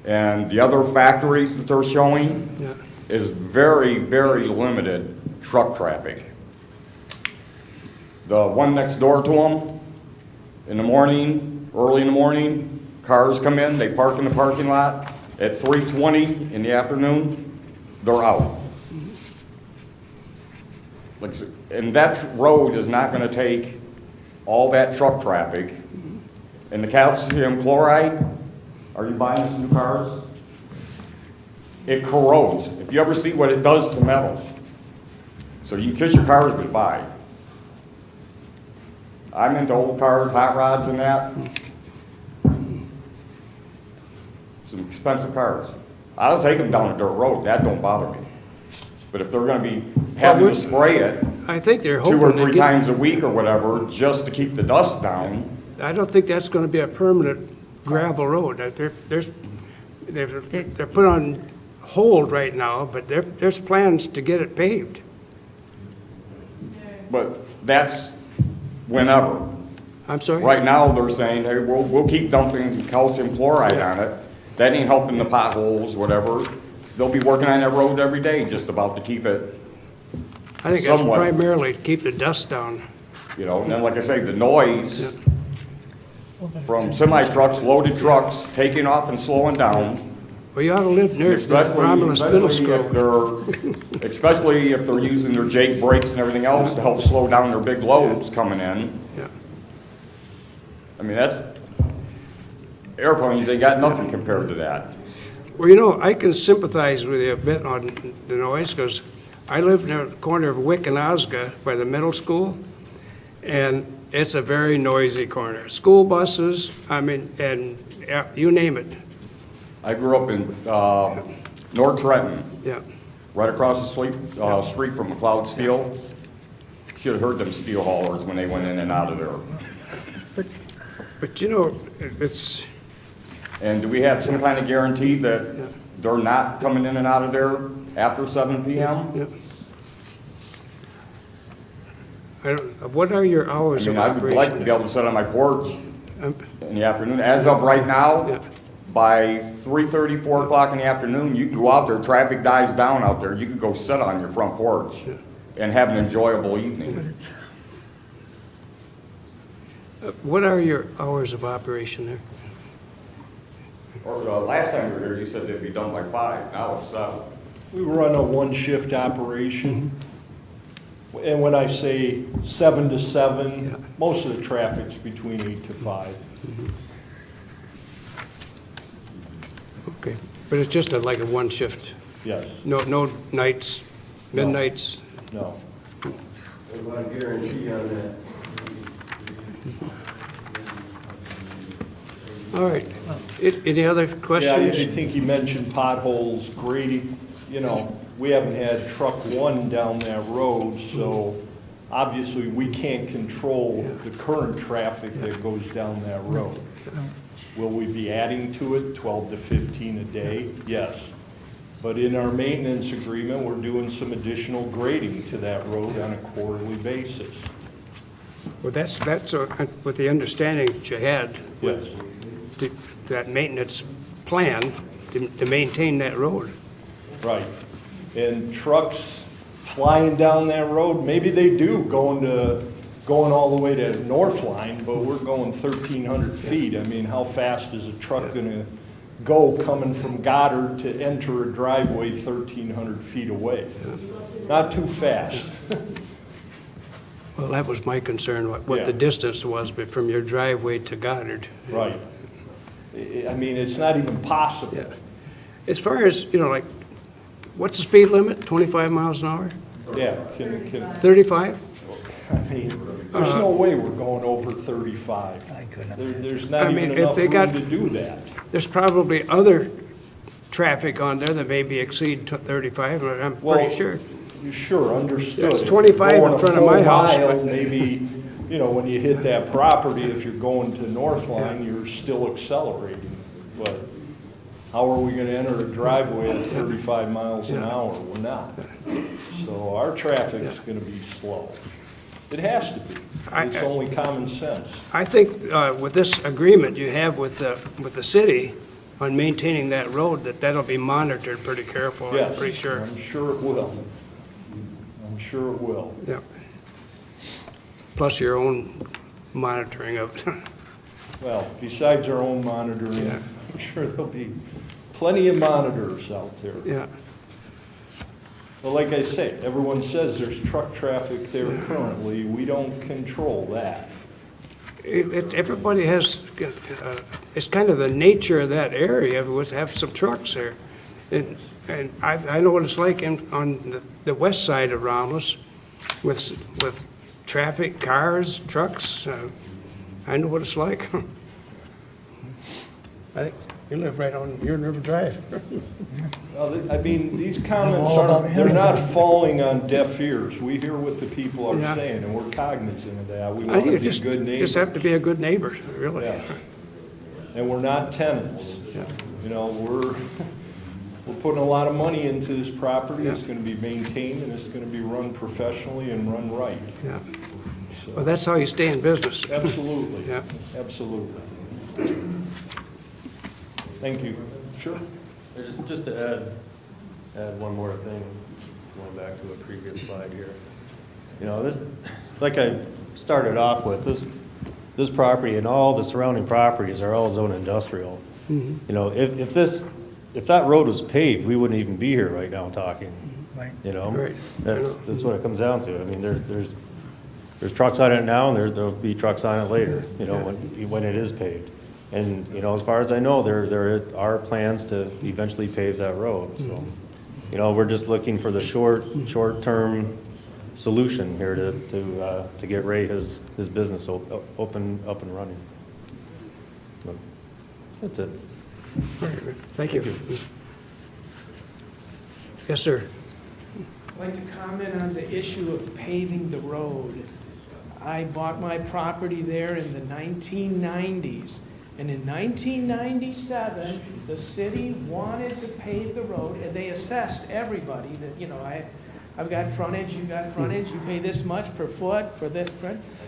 And the other factories that they're showing Yeah. is very, very limited truck traffic. The one next door to them, in the morning, early in the morning, cars come in, they park in the parking lot. At 3:20 in the afternoon, they're out. Like I said, and that road is not gonna take all that truck traffic. And the calcium chloride, are you buying some new cars? It corrodes. If you ever see what it does to metal. So you can kiss your cars goodbye. I'm into old cars, hot rods and that. Some expensive cars. I'll take them down a dirt road, that don't bother me. But if they're gonna be having to spray it I think they're 2 hoping or to 3 get, times a week or whatever, just to keep the dust down, I don't think that's gonna be a permanent gravel road. They're put on hold right now, but there's plans to get it paved. but that's whenever. I'm sorry? Right now, they're saying, hey, we'll keep dumping calcium chloride on it. That ain't helping the potholes, whatever. They'll be working on that road every day, just about to keep it, I think that's somewhat. primarily to keep the dust down. you know, and then, like I say, the noise from semi-trucks, loaded trucks, taking off and slowing down. Well, you ought to live near the Romulus Middle School. Especially if they're using their Jake brakes and everything else to help slow down their big loads coming in. Yeah. I mean, airplanes, they got nothing compared to that. Well, you know, I can sympathize with you a bit on the noise, because I live near the corner of Wick and Osga by the middle school, and it's a very noisy corner. School buses, I mean, and you name it. I grew up in North Trenton, Yeah. right across the street from McLeod Steel. Should have heard them steel haulers when they went in and out of there. But you know, it's, And do we have some kind of guarantee that they're not coming in and out of there after 7 PM? yeah. What are your I hours of mean, I would like to be operation? able to sit on my porch Um, in the afternoon. As of right now, Yeah. by 3:30, 4 o'clock in the afternoon, you can go out there, traffic dies down out there, you can go sit on your front porch and have an enjoyable evening. What are your hours of operation there? Or last time you were here, you said they'd be done by 5, now it's 7. We run a one-shift operation. And when I say 7 to 7, most of the traffic's between 8 to 5. Okay, but it's just like a one shift, Yes, no nights, midnights? no. I guarantee on that. All right. Any other Yeah, I questions? think you mentioned potholes, grading, you know, we haven't had truck 1 down that road, so obviously we can't control the current traffic that goes down that road. Will we be adding to it 12 to 15 a day? Yes. But in our maintenance agreement, we're doing some additional grading to that road on a quarterly basis. Well, that's with the understanding that you had, Yes. that maintenance plan to maintain that road. Right. And trucks flying down that road, maybe they do going all the way to North Line, but we're going 1,300 feet. I mean, how fast is a truck gonna go coming from Goddard to enter a driveway 1,300 feet away? Not too fast. Well, that was my concern, what Yeah. the distance was from your driveway to Goddard. Right. I mean, it's not even possible. Yeah. As far as, you know, like, what's the speed limit? 25 miles an hour? Yeah, 35? I mean, there's no way we're going over 35. There's I not mean, even if enough they room got- to do that. There's probably other traffic on there that maybe exceed 35, I'm pretty sure. Sure, understood. It's If 25 you're in going a front of my full house, mile, but- Maybe, you know, when you hit that property, if you're going to North Line, you're still accelerating. But how are we gonna enter a driveway at 35 miles an hour? We're not. So our traffic's gonna be slow. It has to be. It's only common sense. I think with this agreement you have with the city on maintaining that road, that'll be monitored pretty careful, I'm Yes, pretty sure. I'm sure it will. I'm sure it will. Yeah. Plus your own monitoring of it. Well, besides our own monitoring, Yeah. I'm sure there'll be plenty of monitors out there. Yeah. Well, like I say, everyone says there's truck traffic there currently. We don't control that. Everybody has, it's kind of the nature of that area, was have some trucks there. And I know what it's like on the west side of Romulus with traffic, cars, trucks. I know what it's like. I You live right on Urion River Drive. Well, I mean, these comments all about aren't, they're not Amazon. falling on deaf ears. We hear what the people are Yeah. saying, and we're cognizant of that. We I want think to it be just, good neighbors. just have to be a good neighbor, really. Yeah. And we're not tenants. Yeah. You know, we're putting a lot of money into this property. It's Yeah. gonna be maintained, and it's gonna be run professionally and run right. Yeah. So, Well, that's how you stay in business. absolutely. Yeah. Absolutely. Thank you. Sure. Just to add one more thing, going back to a previous slide here. You know, this, like I started off with, this property and all the surrounding properties are all zone industrial. You know, if that road was paved, we wouldn't even be here right now talking. Right. You know? Right. That's what it comes down to. I mean, there's trucks on it now, and there'll be trucks on it later, you know, when it is paved. And, you know, as far as I know, there are plans to eventually pave that road, so. You know, we're just looking for the short-term solution here to get Ray his business up and running. But that's it. Thank you. Yes, sir. I'd like to comment on the issue of paving the road. I bought my property there in the 1990s. And in 1997, the city wanted to pave the road, and they assessed everybody that, you know, I've got frontage, you've got frontage, you pay this much per foot for this,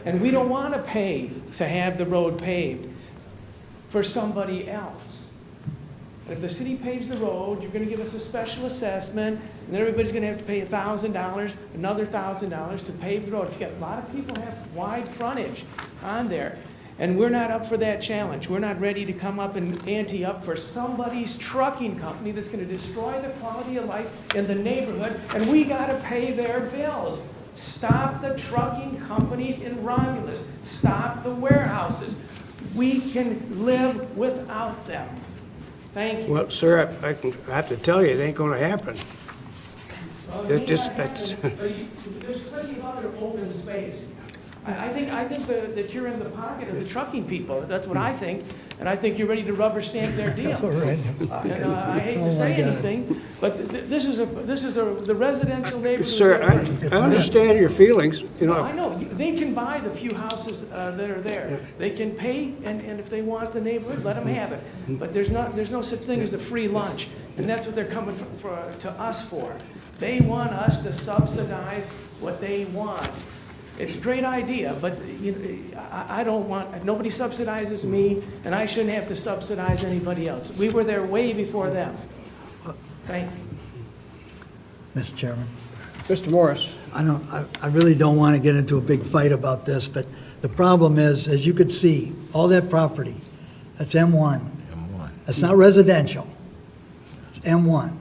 and we don't want to pay to have the road paved for somebody else. And if the city paves the road, you're going to give us a special assessment, and then everybody's going to have to pay $1,000, another $1,000 to pave the road. If you got a lot of people have wide frontage on there. And we're not up for that challenge. We're not ready to come up and ante up for somebody's trucking company that's going to destroy the quality of life in the neighborhood, and we got to pay their bills. Stop the trucking companies in Romulus. Stop the warehouses. We can live without them. Thank you. Well, sir, I have to tell you, it ain't gonna happen. Well, That just, that's, There's plenty of other open space. I think that you're in the pocket of the trucking people. That's what I think. And I think you're ready to rubber stamp their deal. And I hate to say anything, but this is the residential neighborhood. sir, I understand your feelings, you know. I know, they can buy the few houses that are there. They can pay, and if they want the neighborhood, let them have it. But there's no such thing as a free lunch, and that's what they're coming to us for. They want us to subsidize what they want. It's a great idea, but you know, I don't want, nobody subsidizes me, and I shouldn't have to subsidize anybody else. We were there way before them. Thank you. Mr. Chairman, Mr. Morris. I really don't want to get into a big fight about this, but the problem is, as you could see, all that property, that's M1. That's not residential. It's M1.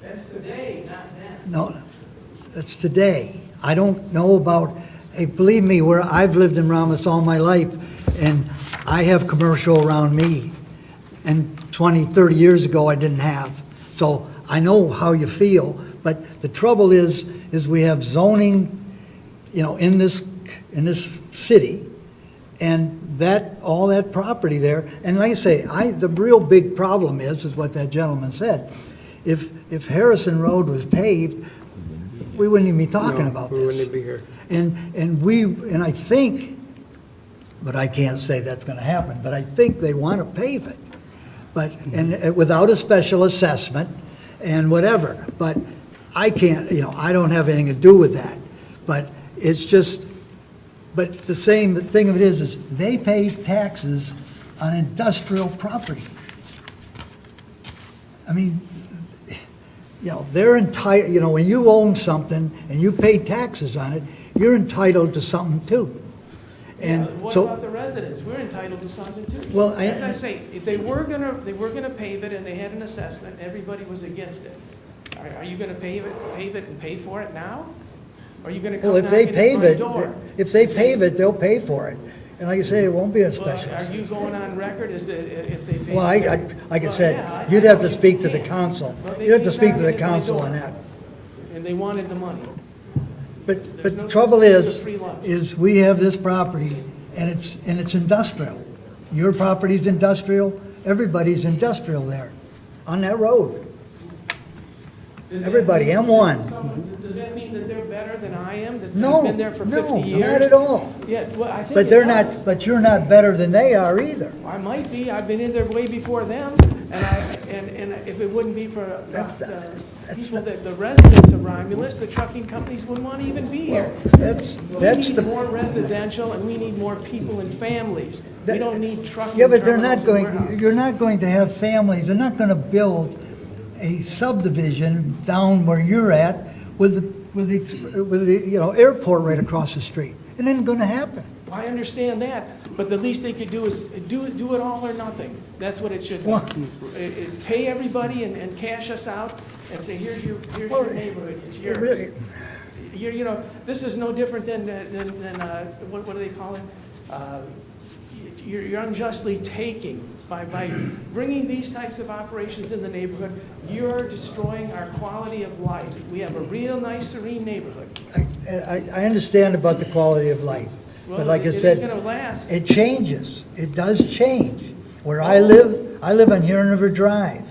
That's today, not then. No, that's today. I don't know about, hey, believe me, where I've lived in Romulus all my life, and I have commercial around me. And 20, 30 years ago, I didn't have. So I know how you feel, but the trouble is we have zoning, you know, in this city, and all that property there. And like I say, the real big problem is what that gentleman said. If Harrison Road was paved, we wouldn't even be talking about this. We wouldn't be here. And I think, but I can't say that's going to happen, but I think they want to pave it. But, and without a special assessment and whatever. But I can't, you know, I don't have anything to do with that. But it's just, but the same thing of it is they pay taxes on industrial property. I mean, you know, they're entitled, you know, when you own something and you pay taxes on it, you're entitled to something too. And What so, about the residents? We're entitled to something too. Well, As I say, if they were gonna pave it and they had an assessment, everybody was against it. Are you gonna pave it and pay for it now? Or are you gonna come well, if they knocking pave at my it, door? if they pave it, they'll pay for it. And like I say, it won't be a special Well, are you assessment. going on record as if they pave? Well, like I Well, said, yeah, I you'd have to know speak you to the can't. council. Well, they You'd have to came speak to the knocking at my council door, on that. And they wanted the money. But There's the no trouble such thing as a free is lunch. we have this property, and it's industrial. Your property's industrial, everybody's industrial there, on that road. Does that Everybody, mean M1. Does that mean that they're better than I am, that No, they've been there for 50 no, years? not at all. Yeah, well, I think But it they're does. not, but you're not better than they are either. I might be, I've been in there way before them, and if it wouldn't be for the residents of Romulus, the trucking companies wouldn't want to even be here. That's We need the, more residential, and we need more people and families. We don't need trucking yeah, but they're terminals not and going, warehouses. you're not going to have families, they're not gonna build a subdivision down where you're at with the airport right across the street. It ain't gonna happen. I understand that, but the least they could do is do it all or nothing. That's what it should be. Well- Pay everybody and cash us out and say, here's your Well, neighborhood, it's It yours. really- This is no different than what do they call it? You're unjustly taking. By bringing these types of operations in the neighborhood, you're destroying our quality of life. We have a real nice, serene neighborhood. I understand about the quality of life, Well, but like I it ain't said, gonna last. it changes. It does change. Where I live on Huron River Drive,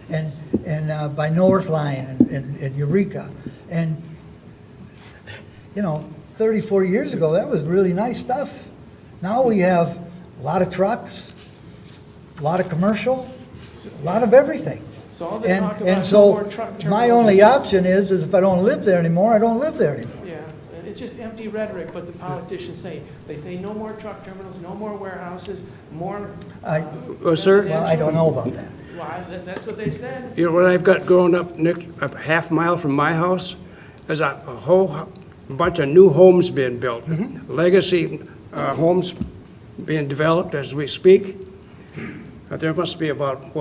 and by North Line and Eureka, and 34 years ago, that was really nice stuff. Now we have a lot of trucks, a lot of commercial, a lot of everything. So all they talk about And is so more truck terminals. my only option is if I don't live there anymore, I don't live there anymore. Yeah, and it's just empty rhetoric, but the politicians say, no more truck terminals, no more warehouses, more. Well, sir? Well, I don't know about that. Why, that's what they said. You know what I've got growing up, Nick, a half mile from my house? There's a whole bunch of new homes being built. Legacy homes being developed as we speak. There must be about,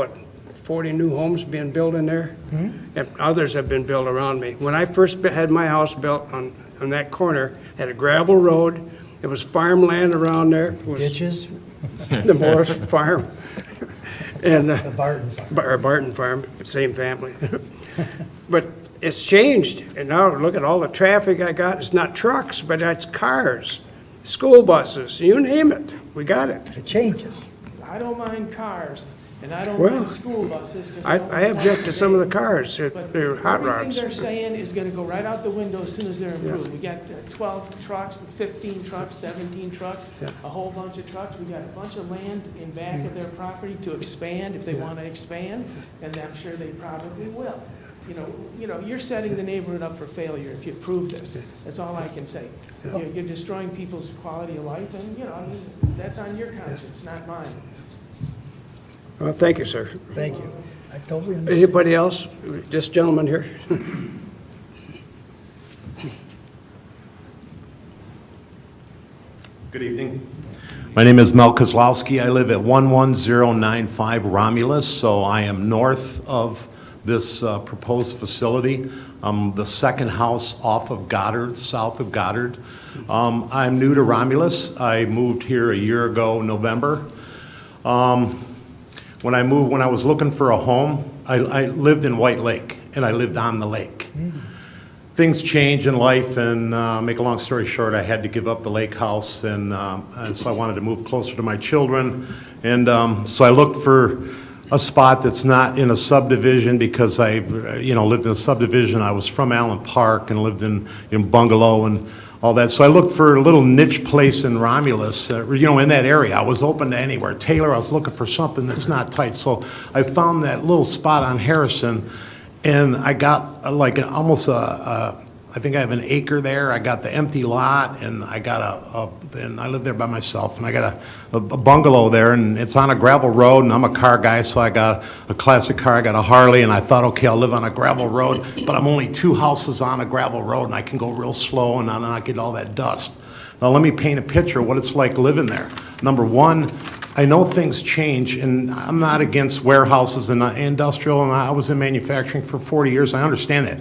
40 new homes being built in there? And others have been built around me. When I first had my house built on that corner, had a gravel road, there was farmland around there. It was Ditches, the Morris Farm. And the Barton Farm. Barton Farm, same family. But it's changed, and now look at all the traffic I got. It's not trucks, but it's cars, school buses, you name it. We got it. It changes. I don't mind cars, and I don't Well, mind school buses. 'Cause I object to some of the cars. But They're hot everything rods. they're saying is gonna go right out the window as soon as they're improved. We got 12 trucks, 15 trucks, 17 trucks, a whole bunch of trucks. We got a bunch of land in back of their property to expand if they wanna expand, and I'm sure they probably will. You're setting the neighborhood up for failure if you approve this. That's all I can say. You're destroying people's quality of life, and, that's on your conscience, not mine. Well, thank you, sir. Thank you. I totally understand. Anybody else? This gentleman here? Good evening. My name is Mel Kozlowski. I live at 11095 Romulus, so I am north of this proposed facility. I'm the second house off of Goddard, south of Goddard. I'm new to Romulus. I moved here a year ago, November. When I was looking for a home, I lived in White Lake, and I lived on the lake. Things change in life, and make a long story short, I had to give up the lake house, and so I wanted to move closer to my children. And so I looked for a spot that's not in a subdivision, because I lived in a subdivision. I was from Allen Park and lived in bungalow and all that. So I looked for a little niche place in Romulus, in that area. I was open to anywhere. Taylor, I was looking for something that's not tight. So I found that little spot on Harrison, and I got I think I have an acre there. I got the empty lot, and I got and I live there by myself, and I got a bungalow there, and it's on a gravel road, and I'm a car guy, so I got a classic car. I got a Harley, and I thought, okay, I'll live on a gravel road, but I'm only 2 houses on a gravel road, and I can go real slow and not get all that dust. Now, let me paint a picture of what it's like living there. Number one, I know things change, and I'm not against warehouses and industrial, and I was in manufacturing for 40 years. I understand that.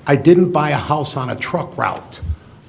I didn't buy a house on a truck route.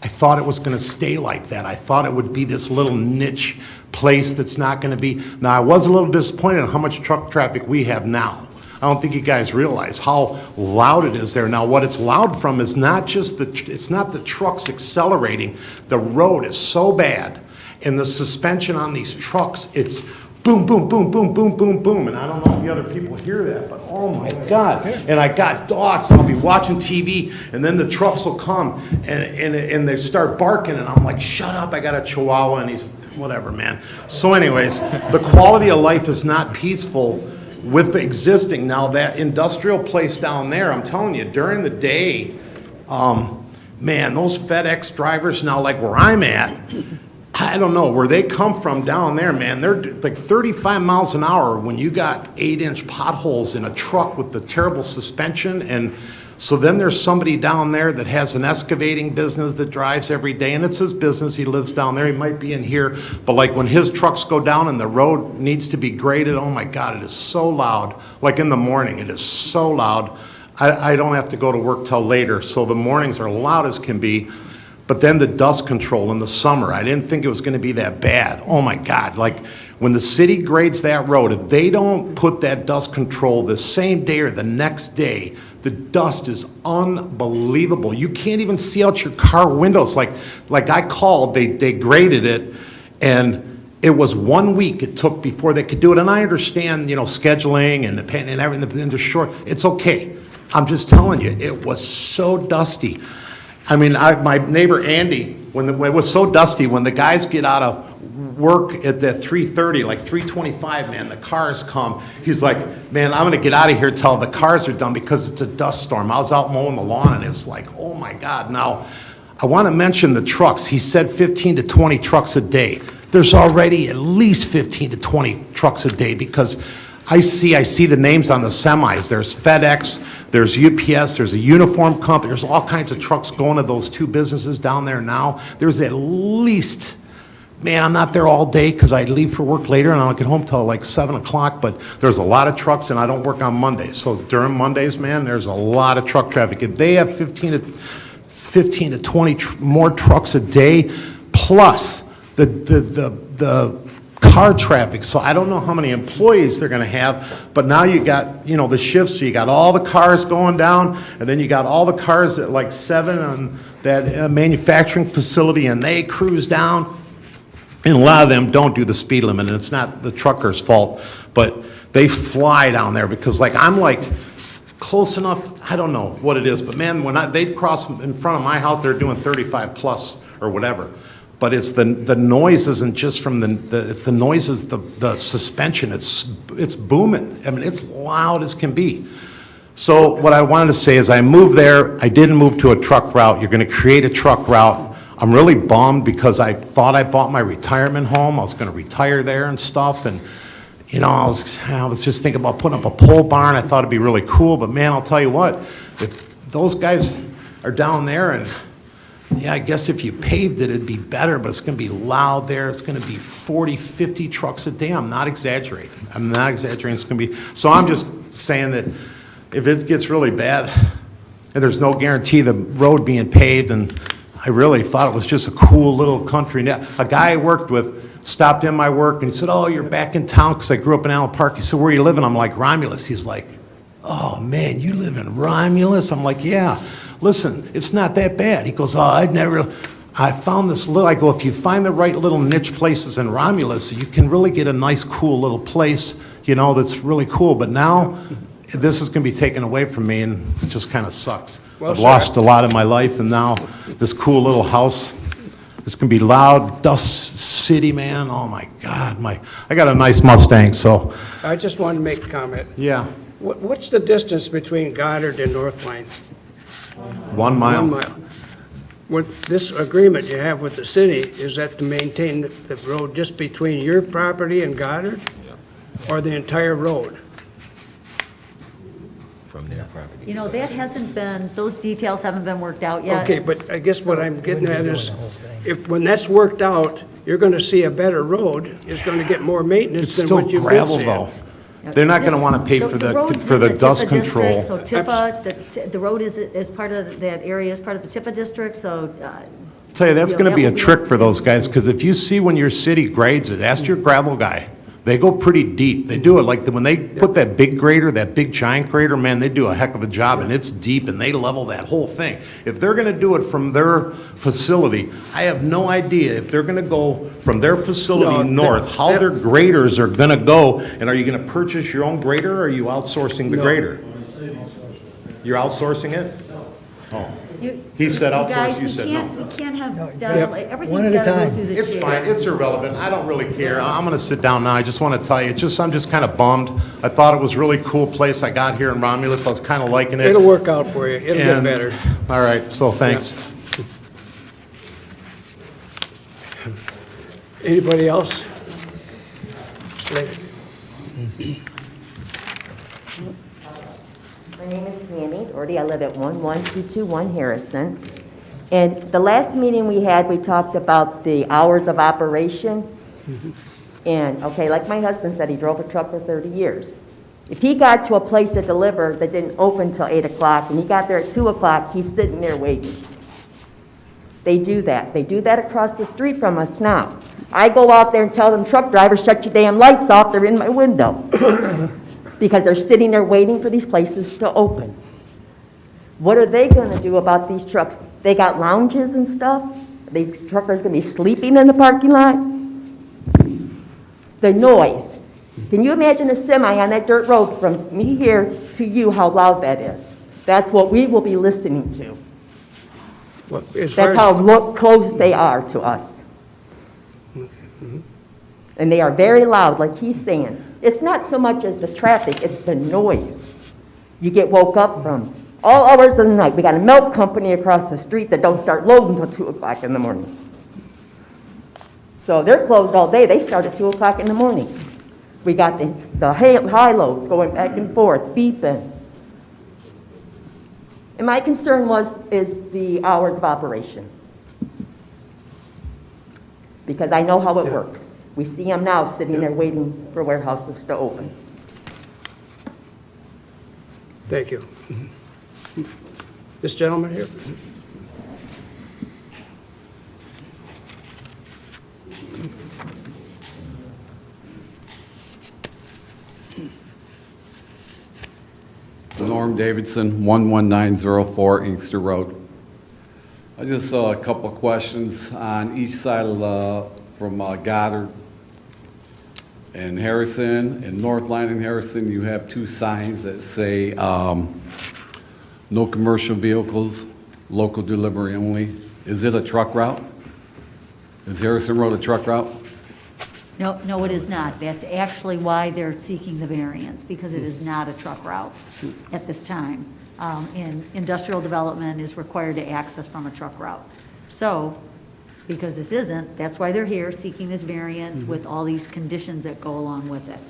I thought it was going to stay like that. I thought it would be this little niche place that's not going to be. Now, I was a little disappointed in how much truck traffic we have now. I don't think you guys realize how loud it is there. Now, what it's loud from is not just it's not the trucks accelerating. The road is so bad, and the suspension on these trucks, it's boom, boom, boom, boom, boom, boom, boom. And I don't know if the other people hear that, but oh my God. And I got dogs, and I'll be watching TV, and then the trucks will come, and they start barking, and I'm like, shut up, I got a Chihuahua, and he's, whatever, man. So anyways, the quality of life is not peaceful with the existing. Now, that industrial place down there, I'm telling you, during the day, man, those FedEx drivers now, like where I'm at, I don't know, where they come from down there, man, they're like 35 miles an hour when you got 8-inch potholes in a truck with the terrible suspension. And so then there's somebody down there that has an excavating business that drives every day, and it's his business, he lives down there, he might be in here, but like when his trucks go down and the road needs to be graded, oh my God, it is so loud. Like in the morning, it is so loud. I don't have to go to work till later, so the mornings are loud as can be. But then the dust control in the summer, I didn't think it was gonna be that bad. Oh my God, like when the city grades that road, if they don't put that dust control the same day or the next day, the dust is unbelievable. You can't even see out your car windows. Like I called, they graded it, and it was 1 week it took before they could do it. And I understand, scheduling and everything, and they're short. It's okay. I'm just telling you, it was so dusty. I mean, my neighbor Andy, when it was so dusty, when the guys get out of work at the 3:30, like 3:25, man, the cars come. He's like, man, I'm gonna get out of here till the cars are done because it's a dust storm. I was out mowing the lawn, and it's like, oh my God. Now, I wanna mention the trucks. He said 15 to 20 trucks a day. There's already at least 15 to 20 trucks a day because I see the names on the semis. There's FedEx, there's UPS, there's a uniform company, there's all kinds of trucks going to those two businesses down there now. There's at least, man, I'm not there all day because I leave for work later and I don't get home till like 7 o'clock, but there's a lot of trucks and I don't work on Mondays. So during Mondays, man, there's a lot of truck traffic. If they have 15 to 20 more trucks a day, plus the car traffic, so I don't know how many employees they're gonna have, but now you got, the shifts, so you got all the cars going down, and then you got all the cars at like 7 on that manufacturing facility, and they cruise down, and a lot of them don't do the speed limit, and it's not the trucker's fault, but they fly down there, because like, I'm like, close enough, I don't know what it is, but man, when they'd cross in front of my house, they're doing 35 plus, or whatever. But it's the noise isn't just from it's the noises, the suspension, it's booming. I mean, it's loud as can be. So what I wanted to say is I moved there, I didn't move to a truck route. You're gonna create a truck route. I'm really bummed because I thought I bought my retirement home. I was gonna retire there and stuff, and I was just thinking about putting up a pole barn. I thought it'd be really cool, but man, I'll tell you what, if those guys are down there and yeah, I guess if you paved it, it'd be better, but it's going to be loud there. It's going to be 40, 50 trucks a day. I'm not exaggerating. It's going to be, so I'm just saying that if it gets really bad, and there's no guarantee the road being paved, and I really thought it was just a cool little country. A guy I worked with stopped in my work, and he said, oh, you're back in town, because I grew up in Allen Park. He said, where are you living? I'm like, Romulus. He's like, oh, man, you live in Romulus? I'm like, yeah. Listen, it's not that bad. He goes, oh, I found this little, I go, if you find the right little niche places in Romulus, you can really get a nice, cool little place, that's really cool. But now, this is going to be taken away from me, and it just kind of sucks. Well, I've lost a lot of my life, and now this cool little house, it's going to be loud, dust city, man. Oh, my God. I got a nice Mustang, so. I just wanted to make a comment. Yeah. What's the distance between Goddard and North Line? 1 mile. 1 mile. What this agreement you have with the city, is that to maintain the road just between your property and Goddard? Or the entire road? From their property. That hasn't been, those details haven't been worked out yet. Okay, but I guess what I'm getting at is, when that's worked out, you're gonna see a better road, it's gonna get more maintenance It's than still what you've been gravel, seeing. though. They're not going to want to pay for the dust control. So Tifa, the road is part of that area, is part of the Tifa district, so. Tell you, that's going to be a that will trick for those guys, because if you see when your city grades it, ask your gravel guy. they go pretty deep. They do it like, when they put that big grader, that big giant grader, man, they do a heck of a job, and it's deep, and they level that whole thing. If they're gonna do it from their facility, I have no idea if they're gonna go from their facility north, how their graders are gonna go, and are you gonna purchase your own grader, or are you outsourcing the grader? You're outsourcing it? Oh. He said outsource, you said no. We can't have, one everything's at a gotta go time. through the It's chair. fine, it's irrelevant, I don't really care. I'm gonna sit down now, I just wanna tell you, I'm just kinda bummed. I thought it was a really cool place I got here in Romulus, I was kinda liking it. It'll work out for you. It'll get And- better. All right, so thanks. Anybody else? Slade. My name is Tammy Doherty. I live at 11221 Harrison. And the last meeting we had, we talked about the hours of operation. And, okay, like my husband said, he drove a truck for 30 years. If he got to a place to deliver that didn't open till 8 o'clock, and he got there at 2 o'clock, he's sitting there waiting. They do that. They do that across the street from us now. I go out there and tell them, truck drivers, shut your damn lights off, they're in my window. Because they're sitting there waiting for these places to open. What are they gonna do about these trucks? They got lounges and stuff? Are these truckers gonna be sleeping in the parking lot? The noise. Can you imagine a semi on that dirt road from me here to you, how loud that is? That's what we will be listening to. Well, as far That's as- how close they are to us. And they are very loud, like he's saying. It's not so much as the traffic, it's the noise you get woke up from. All hours of the night. We got a milk company across the street that don't start loading until 2 o'clock in the morning. So they're closed all day. They start at 2 o'clock in the morning. We got the high loads going back and forth, beeping. And my concern is the hours of operation. Because I know how it works. We see them now sitting there waiting for warehouses to open. Thank you. This gentleman here? Norm Davidson, 11904 Inkster Road. I just saw a couple of questions on each side of from Goddard and Harrison, and North Line and Harrison, you have two signs that say no commercial vehicles, local delivery only. Is it a truck route? Is Harrison Road a truck route? No, it is not. That's actually why they're seeking the variance, because it is not a truck route at this time. And industrial development is required to access from a truck route. So, because this isn't, that's why they're here, seeking this variance with all these conditions that go along with it.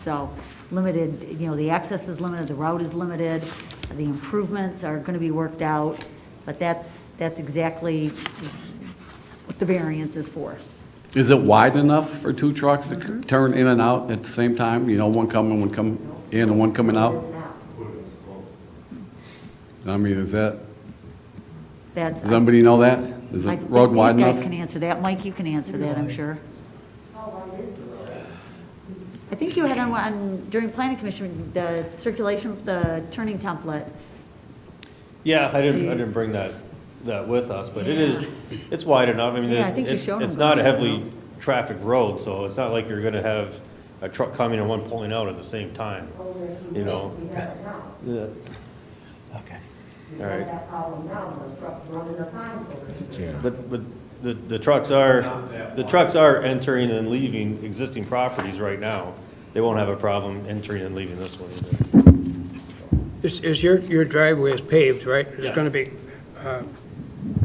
So, limited, the access is limited, the route is limited, the improvements are gonna be worked out, but that's exactly what the variance is for. Is it wide enough for two trucks to turn in and out at the same time? One coming, one coming in and one coming out? I mean, does anybody know that? Is the I road think wide these enough? guys can answer that. Mike, you can answer that, I'm sure. I think you had during planning commission, the circulation, the turning template. Yeah, I didn't bring that with us, but it's wide enough. I mean, Yeah, I think you showed it's them not a that. heavily traffic road, so it's not like you're gonna have a truck coming and one pulling out at the same time, Yeah. Okay. All right. But the trucks are entering and leaving existing properties right now. They won't have a problem entering and leaving this one either. Is your driveway is paved, right? It's Yeah. gonna be,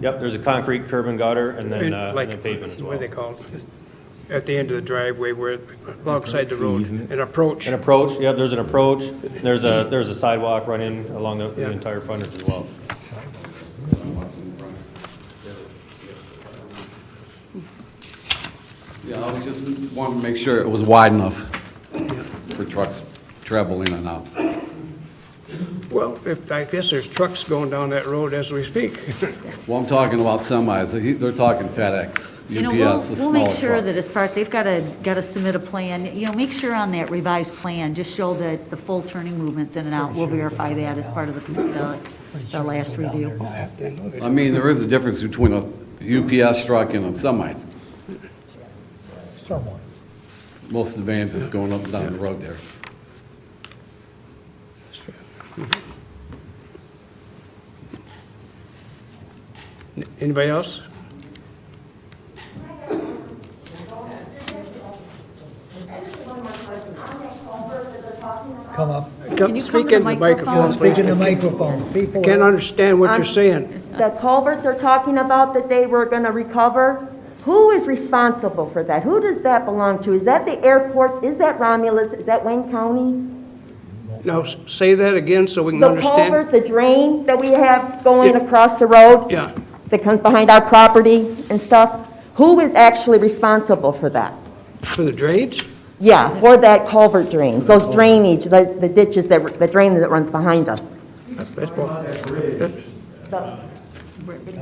Yep, there's a concrete curb and gutter and then like, pavement as well. what do they call it? At the end of the driveway where, alongside the road, an approach. An approach, yeah, there's an approach. There's a sidewalk running along the Yeah. entire frontage as well. Yeah, I was just wanted to make sure it was wide enough for trucks traveling in and out. Well, I guess there's trucks going down that road as we speak. Well, I'm talking about semis. They're talking FedEx, You know, UPS, the we'll smaller make sure that trucks. as part, they've got to submit a plan. You know, make sure on that revised plan, just show the full turning movements in and out. We'll verify that as part of the last review. I mean, there is a difference between a UPS truck and a semi. Somewhat. Most of the vans that's going up and down the road there. Anybody else? Come up. Can you Speak come to in the the microphone. Speak in the microphone. People Can't are- understand what you're saying. The culvert they're talking about that they were going to recover, who is responsible for that? Who does that belong to? Is that the airports? Is that Romulus? Is that Wayne County? Now, say that again so we can The understand. culvert, the drain that we have going across the road? Yeah. That comes behind our property and stuff? Who is actually responsible for that? For the drains? Yeah, for that culvert drains, those drainage, the ditches, the drain that runs behind us. That's what- that-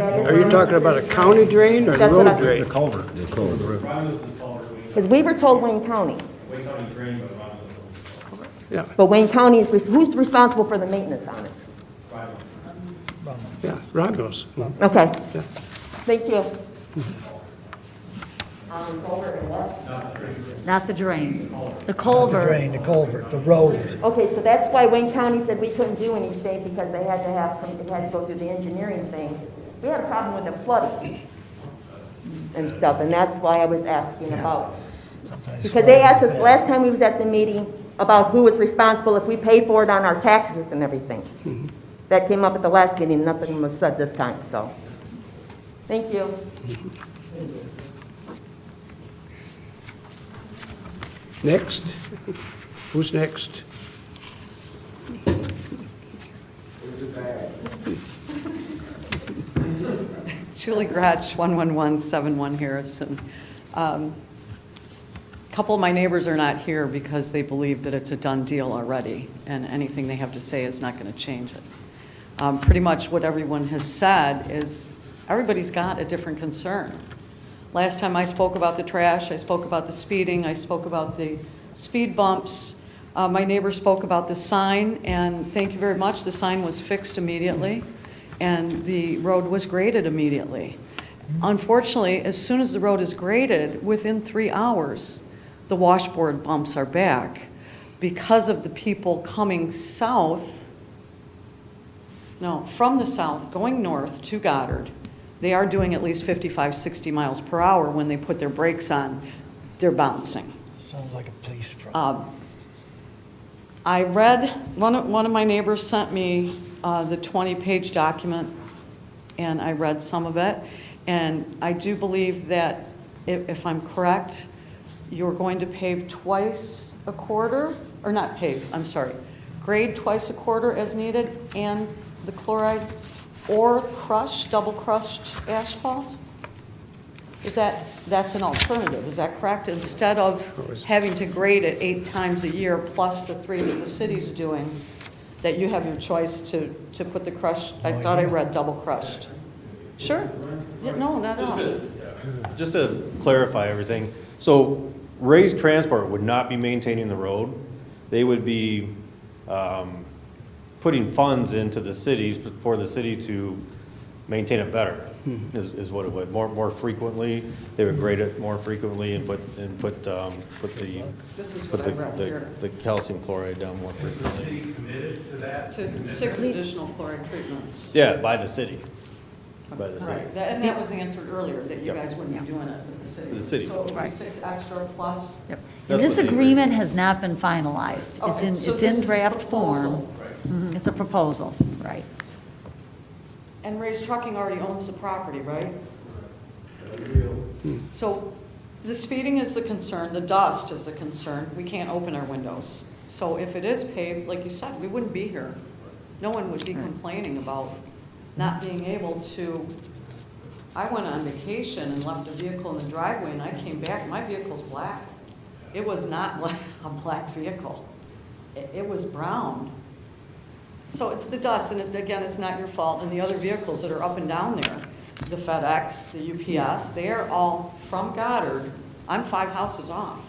Are Are you talking about a county drain or the That's what road I- drain? Culvert. Because we were told Wayne County. Yeah, But Wayne County is, who's responsible for the maintenance on it? yeah, Romulus. Okay, Yeah. thank you. Not the drain. The The culvert. drain, the culvert, the road. Okay, so that's why Wayne County said we couldn't do anything because they had to have, it had to go through the engineering thing. We had a problem with the flooding and stuff, and that's why I was asking about. Because they asked us last time we was at the meeting about who was responsible if we paid for it on our taxes and everything. That came up at the last meeting, nothing was said this time, so. Thank you. Next? Who's next? Julie Gratch, 11171 Harrison. Couple of my neighbors are not here because they believe that it's a done deal already, and anything they have to say is not going to change it. Pretty much what everyone has said is everybody's got a different concern. Last time I spoke about the trash, I spoke about the speeding, I spoke about the speed bumps. My neighbor spoke about the sign, and thank you very much, the sign was fixed immediately, and the road was graded immediately. Unfortunately, as soon as the road is graded, within 3 hours, the washboard bumps are back because of the people coming south, no, from the south, going north to Goddard. They are doing at least 55, 60 miles per hour. When they put their brakes on, they're bouncing. Sounds like a police truck. I read, one of my neighbors sent me the 20-page document, and I read some of it. And I do believe that, if I'm correct, you're going to pave twice a quarter, or not pave, I'm sorry, grade twice a quarter as needed, and the chloride, or crush, double crushed asphalt? That's an alternative, is that correct? Instead of having to grade it 8 times a year plus the 3 that the city's doing, that you have your choice to put the crushed, I thought I read double crushed. Sure, yeah, no, not at all. Just to clarify everything, so Raised Transport would not be maintaining the road. They would be putting funds into the cities for the city to maintain it better, is what it would. More frequently, they would grade it more frequently and put This is what I read here. the calcium chloride down more frequently. Is the city committed to that? To 6 additional chloride treatments. Yeah, by the city. By the city. Right, and that was answered earlier, that you Yep. guys wouldn't be doing it for the city. The city. So it would be Right. 6 extra plus. Yep. That's And this what they agreement has not been finalized. It's Okay, in, so it's this in is a draft form. proposal. It's a proposal, right. And Ray's Trucking already owns the property, right? So the speeding is the concern, the dust is the concern. We can't open our windows. So if it is paved, like you said, we wouldn't be here. No one would be complaining about not being able to. I went on vacation and left a vehicle in the driveway, and I came back, my vehicle's black. It was not a black vehicle. It was brown. So it's the dust, and it's, again, it's not your fault, and the other vehicles that are up and down there, the FedEx, the UPS, they are all from Goddard. I'm 5 houses off.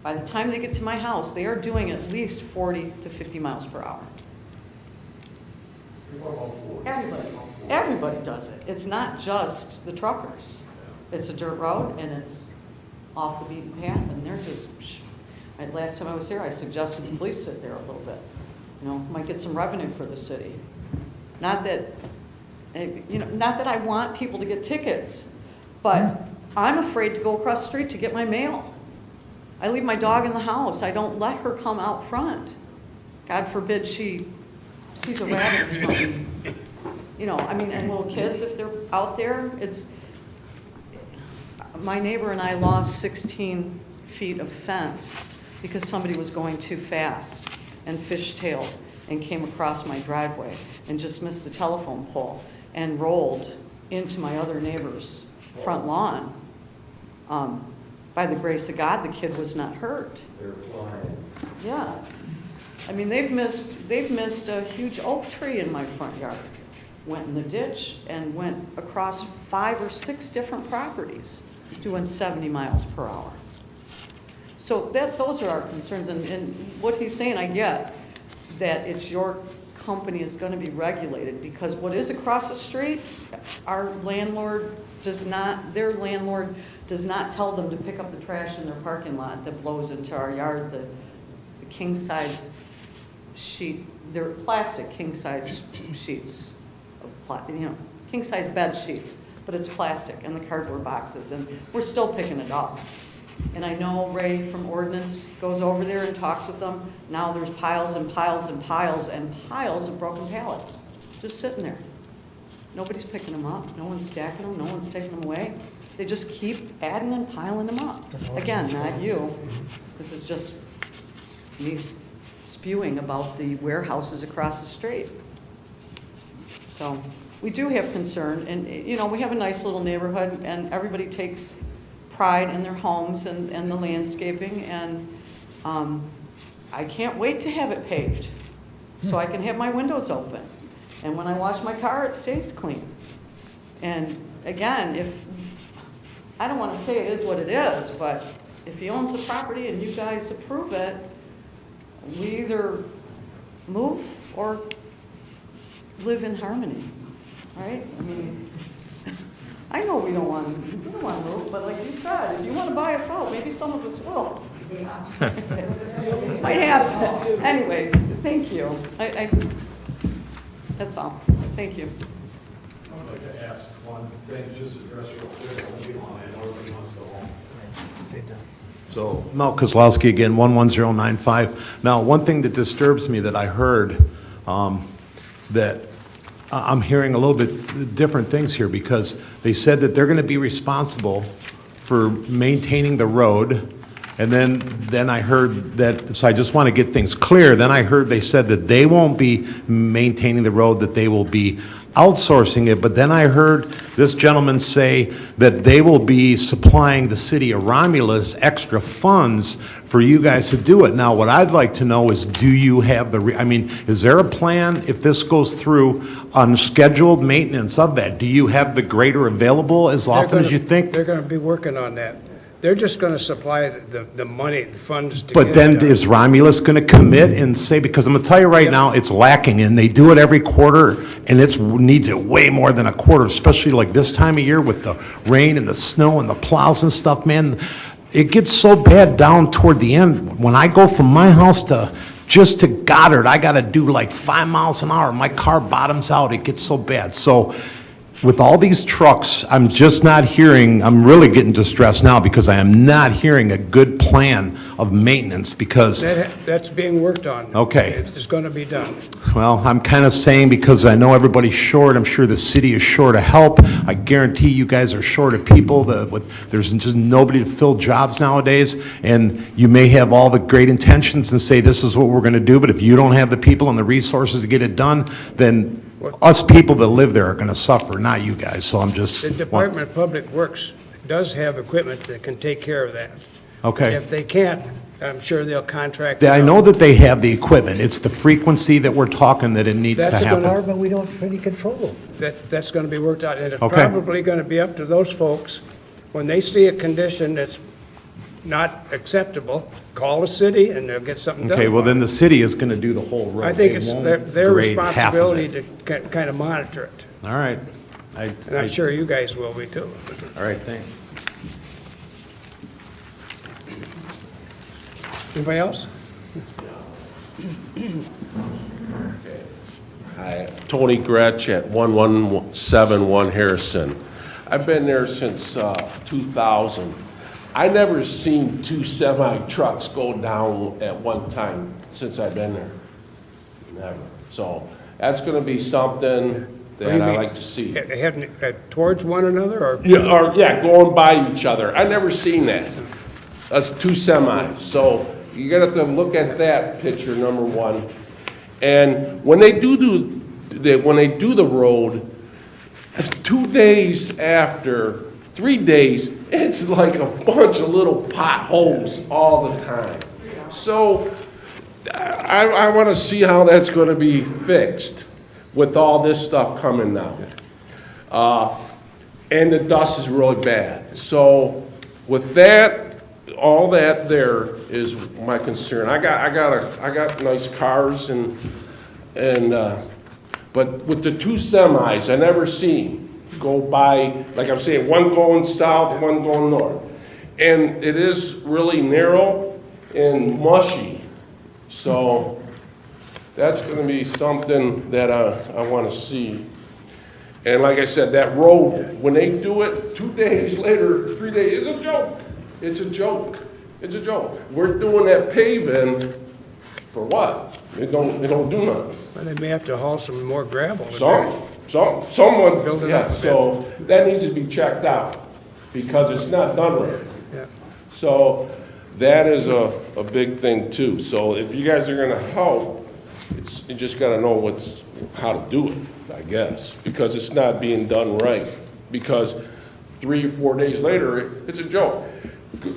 By the time they get to my house, they are doing at least 40 to 50 miles per hour. Everybody does it. It's not just the truckers. It's a dirt road, and it's off the beaten path, and they're just, last time I was here, I suggested the police sit there a little bit. You know, might get some revenue for the city. Not that, not that I want people to get tickets, but I'm afraid to go across the street to get my mail. I leave my dog in the house. I don't let her come out front. God forbid she sees a rabbit or something. You know, I mean, and little kids, if they're out there, my neighbor and I lost 16 feet of fence because somebody was going too fast and fishtailed and came across my driveway and just missed the telephone pole and rolled into my other neighbor's front lawn. By the grace of God, the kid was not hurt. They're flying. Yeah. I mean, they've missed a huge oak tree in my front yard. Went in the ditch and went across 5 or 6 different properties doing 70 miles per hour. So those are our concerns, and what he's saying, I get that it's your company is going to be regulated, because what is across the street, our landlord does not, their landlord does not tell them to pick up the trash in their parking lot that blows into our yard, the king-size sheet, they're plastic king-size sheets of, king-size bed sheets, but it's plastic, and the cardboard boxes, and we're still picking it up. And I know Ray from Ordinance goes over there and talks with them. Now there's piles and piles and piles and piles of broken pallets just sitting there. Nobody's picking them up. No one's stacking them. No one's taking them away. They just keep adding and piling them up. Again, not you. This is just me spewing about the warehouses across the street. So we do have concern, and we have a nice little neighborhood, and everybody takes pride in their homes and the landscaping, and I can't wait to have it paved so I can have my windows open. And when I wash my car, it stays clean. And again, I don't want to say it is what it is, but if he owns the property and you guys approve it, we either move or live in harmony, right? I mean, I know we don't want to move, but like you said, if you want to buy us out, maybe some of us will. Might happen. Anyways, thank you. That's all. Thank you. I would like to ask one thing, just address real quick. I won't be long, I know everybody wants to go home. So, Mel Kozlowski again, 11095. Now, one thing that disturbs me that I heard, that I'm hearing a little bit different things here, because they said that they're going to be responsible for maintaining the road, and then I heard that, so I just want to get things clear, then I heard they said that they won't be maintaining the road, that they will be outsourcing it, but then I heard this gentleman say that they will be supplying the city of Romulus extra funds for you guys to do it. Now, what I'd like to know is, do you have is there a plan, if this goes through, on scheduled maintenance of that? Do you have the grader available as often as you think? They're going to be working on that. They're just going to supply the money, the funds to But get then it done. is Romulus going to commit and say, because I'm going to tell you right now, it's lacking, and they do it every quarter, and it needs it way more than a quarter, especially like this time of year with the rain and the snow and the plows and stuff, man. It gets so bad down toward the end. When I go from my house just to Goddard, I got to do like 5 miles an hour. My car bottoms out. It gets so bad. So with all these trucks, I'm just not hearing, I'm really getting distressed now, because I am not hearing a good plan of maintenance, because, That's being worked on. Okay. It's going to be done. well, I'm kind of saying, because I know everybody's short, I'm sure the city is short of help. I guarantee you guys are short of people. There's just nobody to fill jobs nowadays, and you may have all the great intentions and say this is what we're going to do, but if you don't have the people and the resources to get it done, then us people that live there are going to suffer, not you guys. So I'm just... The Department of Public Works does have equipment that can take care of that. Okay. If they can't, I'm sure they'll contract. I it know out. that they have the equipment. It's the frequency that we're talking that it needs to That's happen. gonna- But we don't have any control over it. That's going to be worked out, and it's Okay. probably going to be up to those folks, when they see a condition that's not acceptable, call the city and they'll get something done. Okay, well, about then it. the city is going to do the whole road. I think They it's won't their grade half of responsibility it. to kind of monitor it. All right. And I'm sure you guys will be too. All right, thanks. Anybody else? Hi, Tony Gretsch at 1171 Harrison. I've been there since 2000. I never seen 2 semi-trucks go down at one time since I've been there. Never. So that's going to be something What do that you I mean? like to see. Heading towards one another, or? Yeah, going by each other. I never seen that. That's 2 semis. So you're gonna have to look at that picture, number one. And when they do the road, 2 days after, 3 days, it's like a bunch of little potholes all the time. So I want to see how that's going to be fixed with all this stuff coming down. And the dust is really bad. So with that, all that there is my concern. I got nice cars but with the 2 semis, I never seen go by, like I'm saying, one going south, one going north. And it is really narrow and mushy. So that's gonna be something that I wanna see. And like I said, that road, when they do it 2 days later, 3 days, it's a joke. It's a joke. It's a joke. We're doing that paving for what? It don't do nothing. Well, they may have to haul some more gravel. Someone, Build it yeah, up a bit. so that needs to be checked out because it's not done right. Yeah. So that is a big thing too. So if you guys are gonna help, you just gotta know how to do it, I guess, because it's not being done right. Because 3 or 4 days later, it's a joke.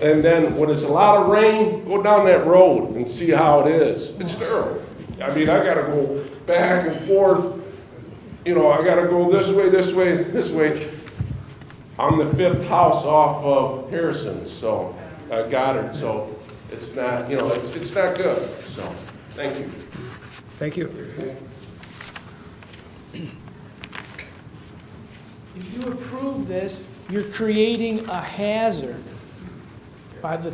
And then when it's a lot of rain, go down that road and see how it is. It's terrible. I mean, I gotta go back and forth. I gotta go this way, this way, this way. I'm the 5th house off of Harrison, so, Goddard, so it's not, it's not good, so, thank you. Thank you. If you approve this, you're creating a hazard.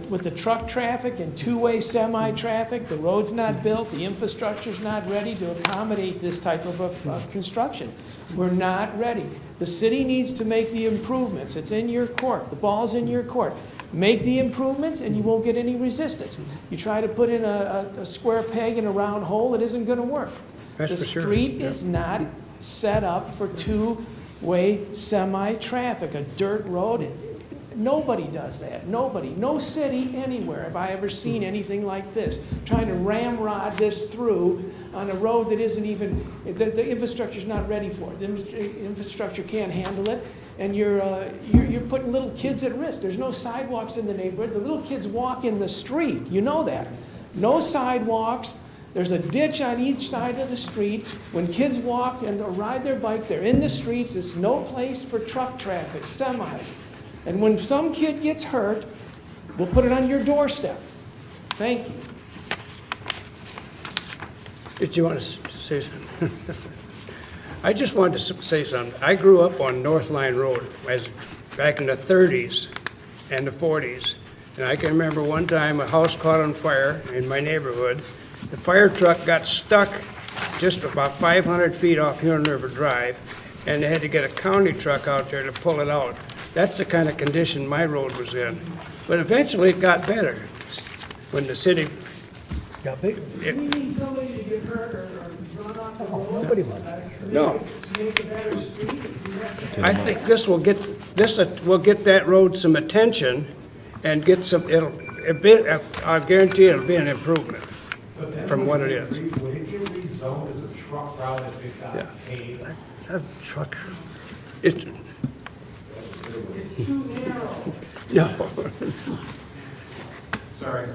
With the truck traffic and two-way semi-traffic, the road's not built, the infrastructure's not ready to accommodate this type of construction. We're not ready. The city needs to make the improvements. It's in your court. The ball's in your court. Make the improvements and you won't get any resistance. You try to put in a square peg in a round hole, it isn't gonna work. That's for sure. The street is not set up for two-way semi-traffic, a dirt road. Nobody does that, nobody. No city anywhere have I ever seen anything like this. Trying to ramrod this through on a road that isn't even, the infrastructure's not ready for it. The infrastructure can't handle it, and you're putting little kids at risk. There's no sidewalks in the neighborhood. The little kids walk in the street, you know that. No sidewalks. There's a ditch on each side of the street. When kids walk and ride their bike, they're in the streets. There's no place for truck traffic, semis. And when some kid gets hurt, we'll put it on your doorstep. Thank you. Did you want to say something? I just wanted to say something. I grew up on North Line Road back in the 30s and the 40s. And I can remember one time a house caught on fire in my neighborhood. The fire truck got stuck just about 500 feet off Huron River Drive, and they had to get a county truck out there to pull it out. That's the kind of condition my road was in. But eventually it got better when the city Got bigger. We need somebody to get hurt or run off the road. Nobody wants to get hurt. No. Make a better street. I think this will get that road some attention and get some, I guarantee it'll be an improvement from what it is. Would it get rezoned as a truck route if it Yeah. got paved? It's a truck. It's, It's too narrow. no. Sorry.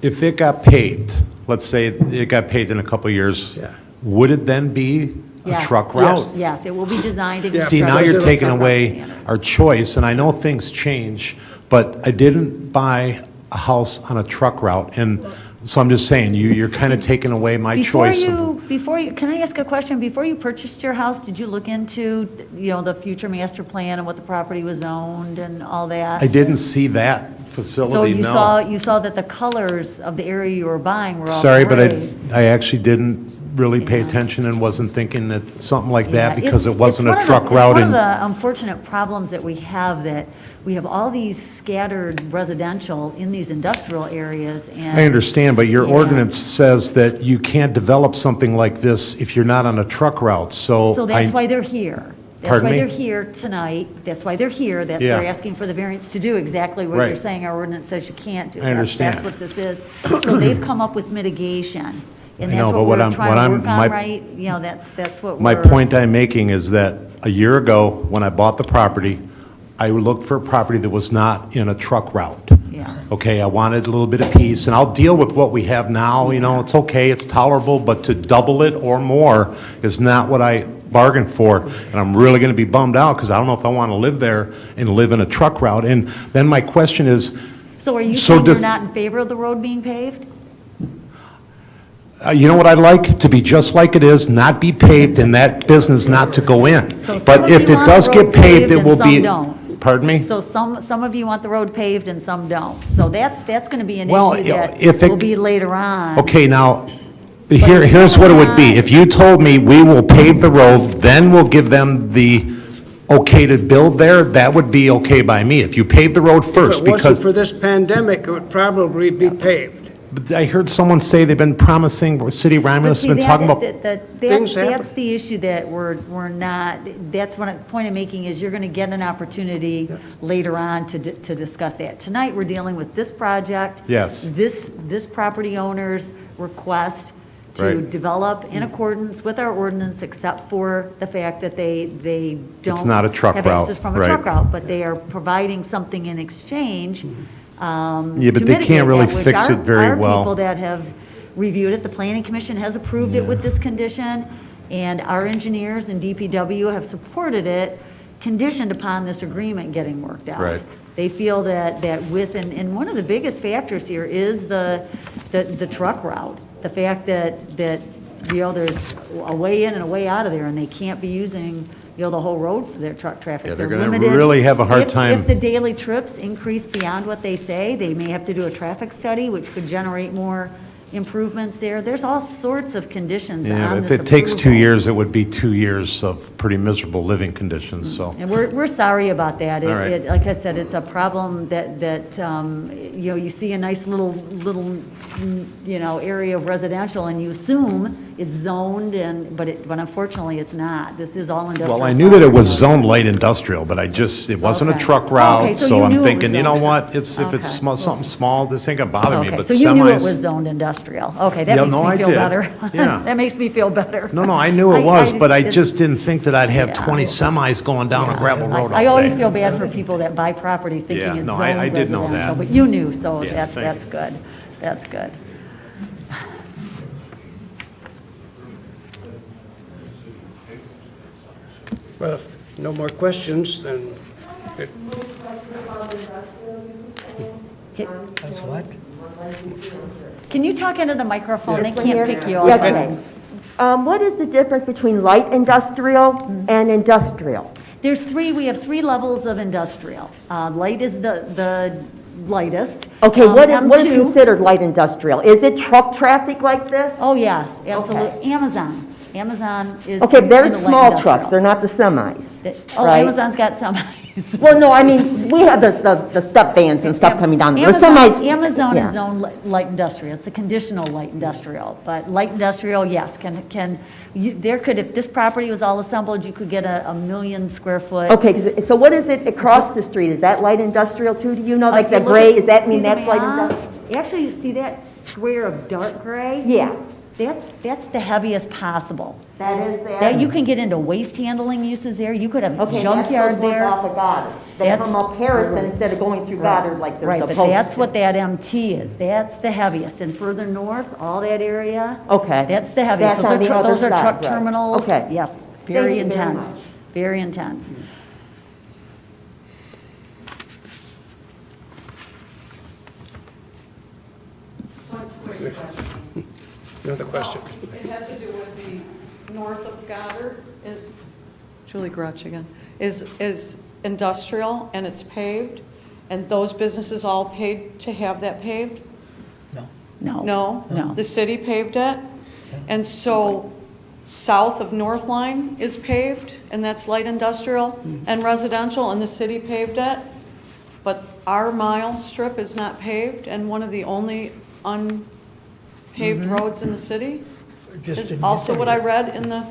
If it got paved, let's say it got paved in a couple of years, Yeah. would it then be a Yes. truck route? Yes, it will be designed to. See, now you're taking away our choice, and I know things change, but I didn't buy a house on a truck route, and so I'm just saying, you're kind of taking away my choice. Before you, can I ask a question? Before you purchased your house, did you look into, the future master plan and what the property was owned and all that? I didn't see that So facility, you no. saw that the colors of the area you were buying were all Sorry, but gray. I actually didn't really pay Yeah. attention and wasn't thinking that something like Yeah, that, because it's- it wasn't it's a one truck of route. It's one and- of the unfortunate problems that we have, that we have all these scattered residential in these industrial areas, and. I understand, but your Yeah. ordinance says that you can't develop something like this if you're not on a truck route, so. So that's I- why they're here. That's Pardon why me? they're here tonight. That's why they're here. That's, Yeah. they're asking for the variance to do exactly what Right. you're saying our ordinance says you can't do. I understand. That's what this is. So they've come up with mitigation. And I that's know, but what what we're I'm- trying what to I'm- work on, my- right? That's what we're. My point I'm making is that a year ago, when I bought the property, I looked for a property that was not in a truck route. Yeah. Okay, I wanted a little bit of peace, and I'll deal with what we have now, it's okay, it's tolerable, but to double it or more is not what I bargained for, and I'm really gonna be bummed out, because I don't know if I wanna live there and live in a truck route. And then my question is, So are you so saying you're does- not in favor of the road being paved? you know what I'd like? To be just like it is, not be paved, and that business not to go in. So some But of if you it want does the get road paved, it and will some be. don't. Pardon me? So some of you want the road paved and some don't. So that's going to be an Well, issue that if it- will be later on. Okay, now, here's what it would be. If you told me we will pave the road, then we'll give them the okay to build there, that would be okay by me. If you pave the road first, If it wasn't because for this pandemic, it would probably be paved. but I heard someone say they've been promising, City Romulus has been talking about. Things happen. That's the issue that we're not, that's what the point I'm making is you're going to get an opportunity later on to discuss that. Tonight, we're dealing with this project. Yes. This property owner's request to Right. develop in accordance with our ordinance, except for the fact that they don't. It's not a truck have route, access from a right. truck route, but they are providing something in exchange. Yeah, but to they mitigate can't really that, which fix it very Our well. people that have reviewed it, the planning commission has approved it with this condition, and our engineers and DPW have supported it, conditioned upon this agreement getting worked out. Right. They feel that with, and one of the biggest factors here is the truck route. The fact that, there's a way in and a way out of there, and they can't be using, the whole road for their truck traffic. Yeah, they're gonna limited. really have a hard time. If the daily trips increase beyond what they say, they may have to do a traffic study, which could generate more improvements there. There's all sorts of conditions Yeah, on if this it takes 2 approval. years, it would be 2 years of pretty miserable living conditions, so. And we're sorry about that. All right. Like I said, it's a problem that you see a nice little, area of residential, and you assume it's zoned, but unfortunately, it's not. This is all industrial. Well, I knew that it was zoned light industrial, but it wasn't a Okay. truck Okay, route, so so you I'm knew it was thinking, you know zoned. what? If it's Okay. something small, this ain't gonna bother me, Okay, but so you knew it was semis. zoned industrial. Okay, that Yeah, makes no, me I feel did. better. Yeah. That makes me feel better. No, I knew it was, but I it's- just didn't think that I'd have Yeah. 20 semis going down a gravel road all I always day. feel bad for people that buy property Yeah, thinking it's no, zoned I did know residential, that. but you knew, so Yeah, thank that's you. good. That's good. Well, if no more questions, then it- That's what? Can you talk into the microphone? They This one can't here? pick you up. Yeah, okay. What is the difference between light industrial and industrial? We have 3 levels of industrial. Light is the lightest. Okay, what is M2 considered light industrial? Is it truck traffic like this? Oh, yes, absolutely. Amazon is. Okay, they're in the light small trucks, industrial. they're not the semis, Oh, right? Amazon's got semis. Well, no, I mean, we have the step vans and stuff coming down. The semis. Amazon yeah. is zoned light industrial. It's a conditional light industrial. But light industrial, yes, if this property was all assembled, you could get a 1 million square foot. Okay, so what is it across the street? Is that light industrial too? Do you know, like If the you look gray, at- does that mean see the that's light map? industrial? Actually, you see that square of dark gray? Yeah. That's the heaviest possible. That is there? That, you can get into waste handling uses there, you could have Okay, that's junkyard those ones there. off of Goddard. They That's- come up Harrison instead of going through Goddard like they're Right, supposed but to. that's what that MT is, that's the heaviest, and further north, all that area. Okay. That's the heaviest. That's on the other Those are side, truck right. terminals. Okay. Yes, Thank very you very intense, much. very intense. Another question. It has to do with the north of Goddard is, Julie Grutch again, is industrial and it's paved, and those businesses all paid to have that paved? No. No? No. The city paved it? And so south of North Line is paved, and that's light industrial and residential, and the city paved it? But our mile strip is not paved, and one of the only unpaved roads in the city? Just Is didn't also get what there. I read in the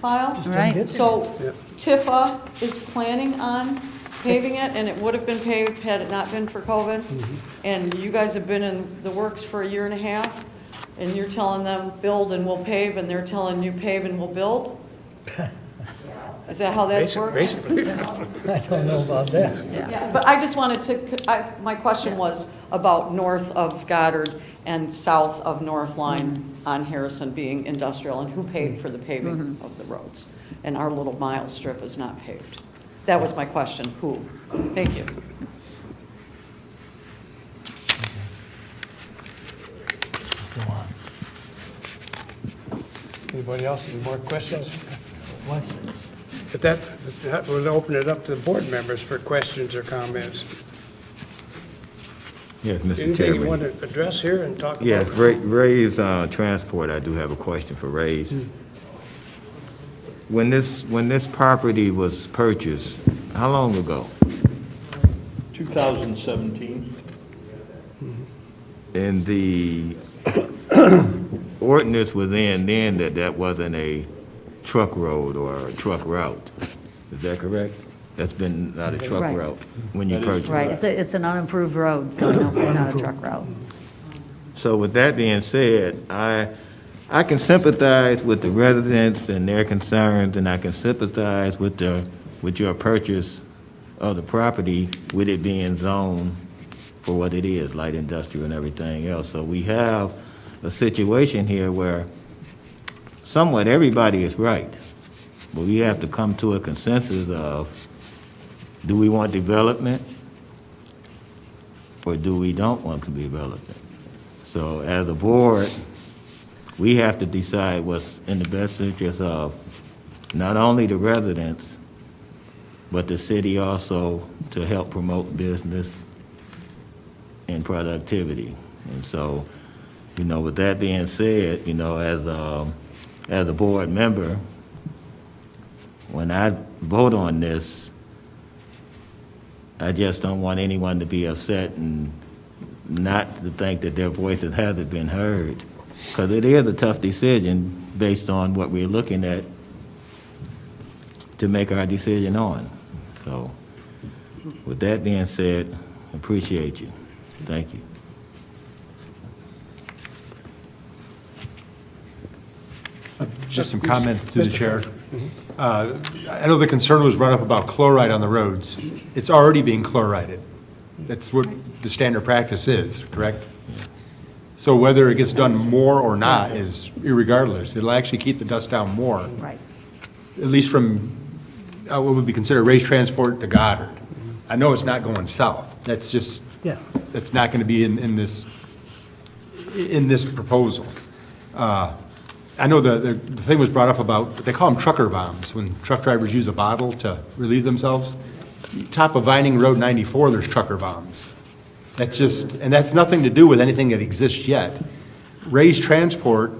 file? Just didn't Right. get there. So Tifa is planning on paving it, and it would have been paved had it not been for COVID. And you guys have been in the works for a year and a half, and you're telling them build and we'll pave, and they're telling you pave and we'll build? Is that how that's working? Basically. I don't know about that. Yeah, but I just wanted to, my question was about north of Goddard and south of North Line on Harrison being industrial, and who paid for the paving of the roads? And our little mile strip is not paved. That was my question, who? Thank you. Let's go on. Anybody else, any more questions? What's this? If that, we'll open it up to the board members for questions or comments. Yes, Mr. Anything you want Chairman. to address here and talk about? Yes, Ray's Transport, I do have a question for Ray's. When this property was purchased, how long ago? 2017. And the ordinance was in then that wasn't a truck road or a truck route. Is that correct? That's been not a truck Right. route when you purchased it? Right, it's an unimproved road, so no, it's not a truck route. So with that being said, I can sympathize with the residents and their concerns, and I can sympathize with your purchase of the property, with it being zoned for what it is, light industrial and everything else. So we have a situation here where somewhat everybody is right, but we have to come to a consensus of, do we want development, or do we don't want to be development? So as a board, we have to decide what's in the best interest of not only the residents, but the city also, to help promote business and productivity. And so, with that being said, as a board member, when I vote on this, I just don't want anyone to be upset and not to think that their voices haven't been heard. Because it is a tough decision based on what we're looking at to make our decision on. So, with that being said, appreciate you. Thank you. Just some comments to the chair. I know the concern was brought up about chloride on the roads. It's already being chlorided. That's what the standard practice is, correct? So whether it gets done more or not is irregardless. It'll actually keep the dust down more. Right. At least from what would be considered raised transport to Goddard. I know it's not going south. That's just, Yeah. that's not going to be in this proposal. I know the thing was brought up about, they call them trucker bombs, when truck drivers use a bottle to relieve themselves. Top of Vining Road 94, there's trucker bombs. That's just, and that's nothing to do with anything that exists yet. Raised transport,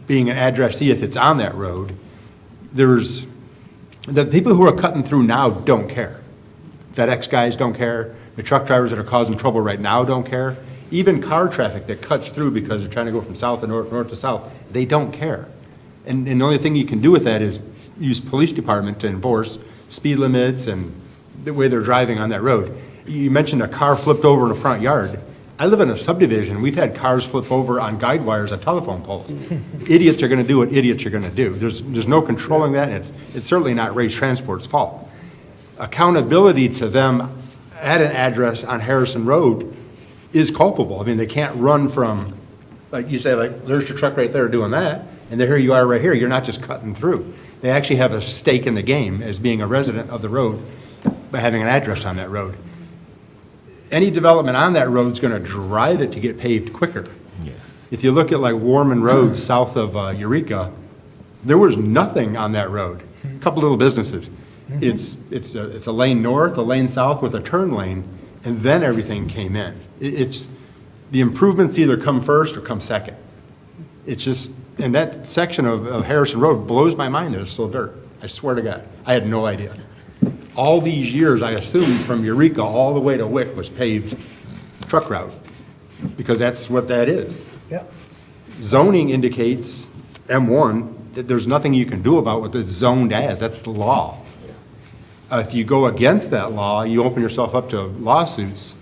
being an addressee if it's on that road, the people who are cutting through now don't care. FedEx guys don't care. The truck drivers that are causing trouble right now don't care. Even car traffic that cuts through because they're trying to go from south to north, north to south, they don't care. And the only thing you can do with that is use police department to enforce speed limits and the way they're driving on that road. You mentioned a car flipped over in the front yard. I live in a subdivision, we've had cars flip over on guide wires on telephone poles. Idiots are gonna do what idiots are gonna do. There's no controlling that, and it's certainly not Ray's Transport's fault. Accountability to them at an address on Harrison Road is culpable. I mean, they can't run from, like you say, like, there's your truck right there doing that, and then here you are right here, you're not just cutting through. They actually have a stake in the game as being a resident of the road by having an address on that road. Any development on that road is going to drive it to get paved quicker. Yeah. If you look at like Warman Road south of Eureka, there was nothing on that road. A couple little businesses. It's a lane north, a lane south with a turn lane, and then everything came in. It's the improvements either come first or come second. It's just, and that section of Harrison Road blows my mind that it's still dirt. I swear to God, I had no idea. All these years, I assumed from Eureka all the way to Wick was paved truck route, because that's what that is. Yeah. Zoning indicates, M1, that there's nothing you can do about what it's zoned as. That's the law. If you go against that law, you open yourself up to lawsuits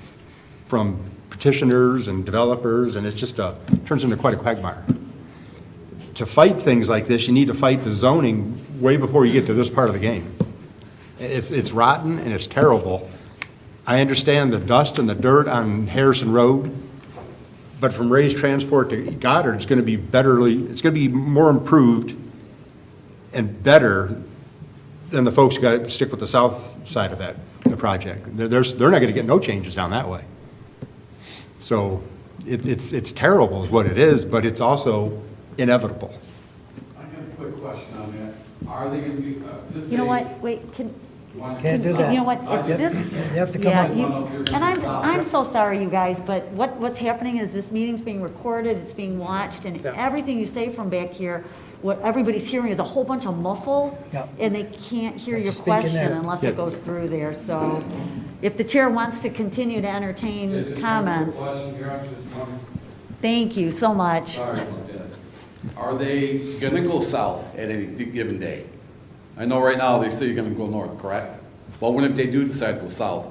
from petitioners and developers, and it's just turns into quite a quagmire. To fight things like this, you need to fight the zoning way before you get to this part of the game. It's rotten and it's terrible. I understand the dust and the dirt on Harrison Road, but from Ray's Transport to Goddard, it's going to be it's going to be more improved and better than the folks who got to stick with the south side of the project. They're not going to get no changes down that way. So it's terrible is what it is, but it's also inevitable. I have a quick question on that. Are they going to be, just You know say- what, wait, Can't do that. You know what, You this. have to come yeah, up. you- And I'm so sorry, you guys, but what's happening is this meeting's being recorded, it's being watched, and everything you say from back here, what everybody's hearing is a whole bunch of muffle, Yeah. and they can't hear Have to your speak in question there. unless Yeah. it goes through there, so if the chair wants to continue to entertain comments, thank you so much. Sorry about that. Are they going to go south at any given day? I know right now they say you're going to go north, correct? Well, what if they do decide to go south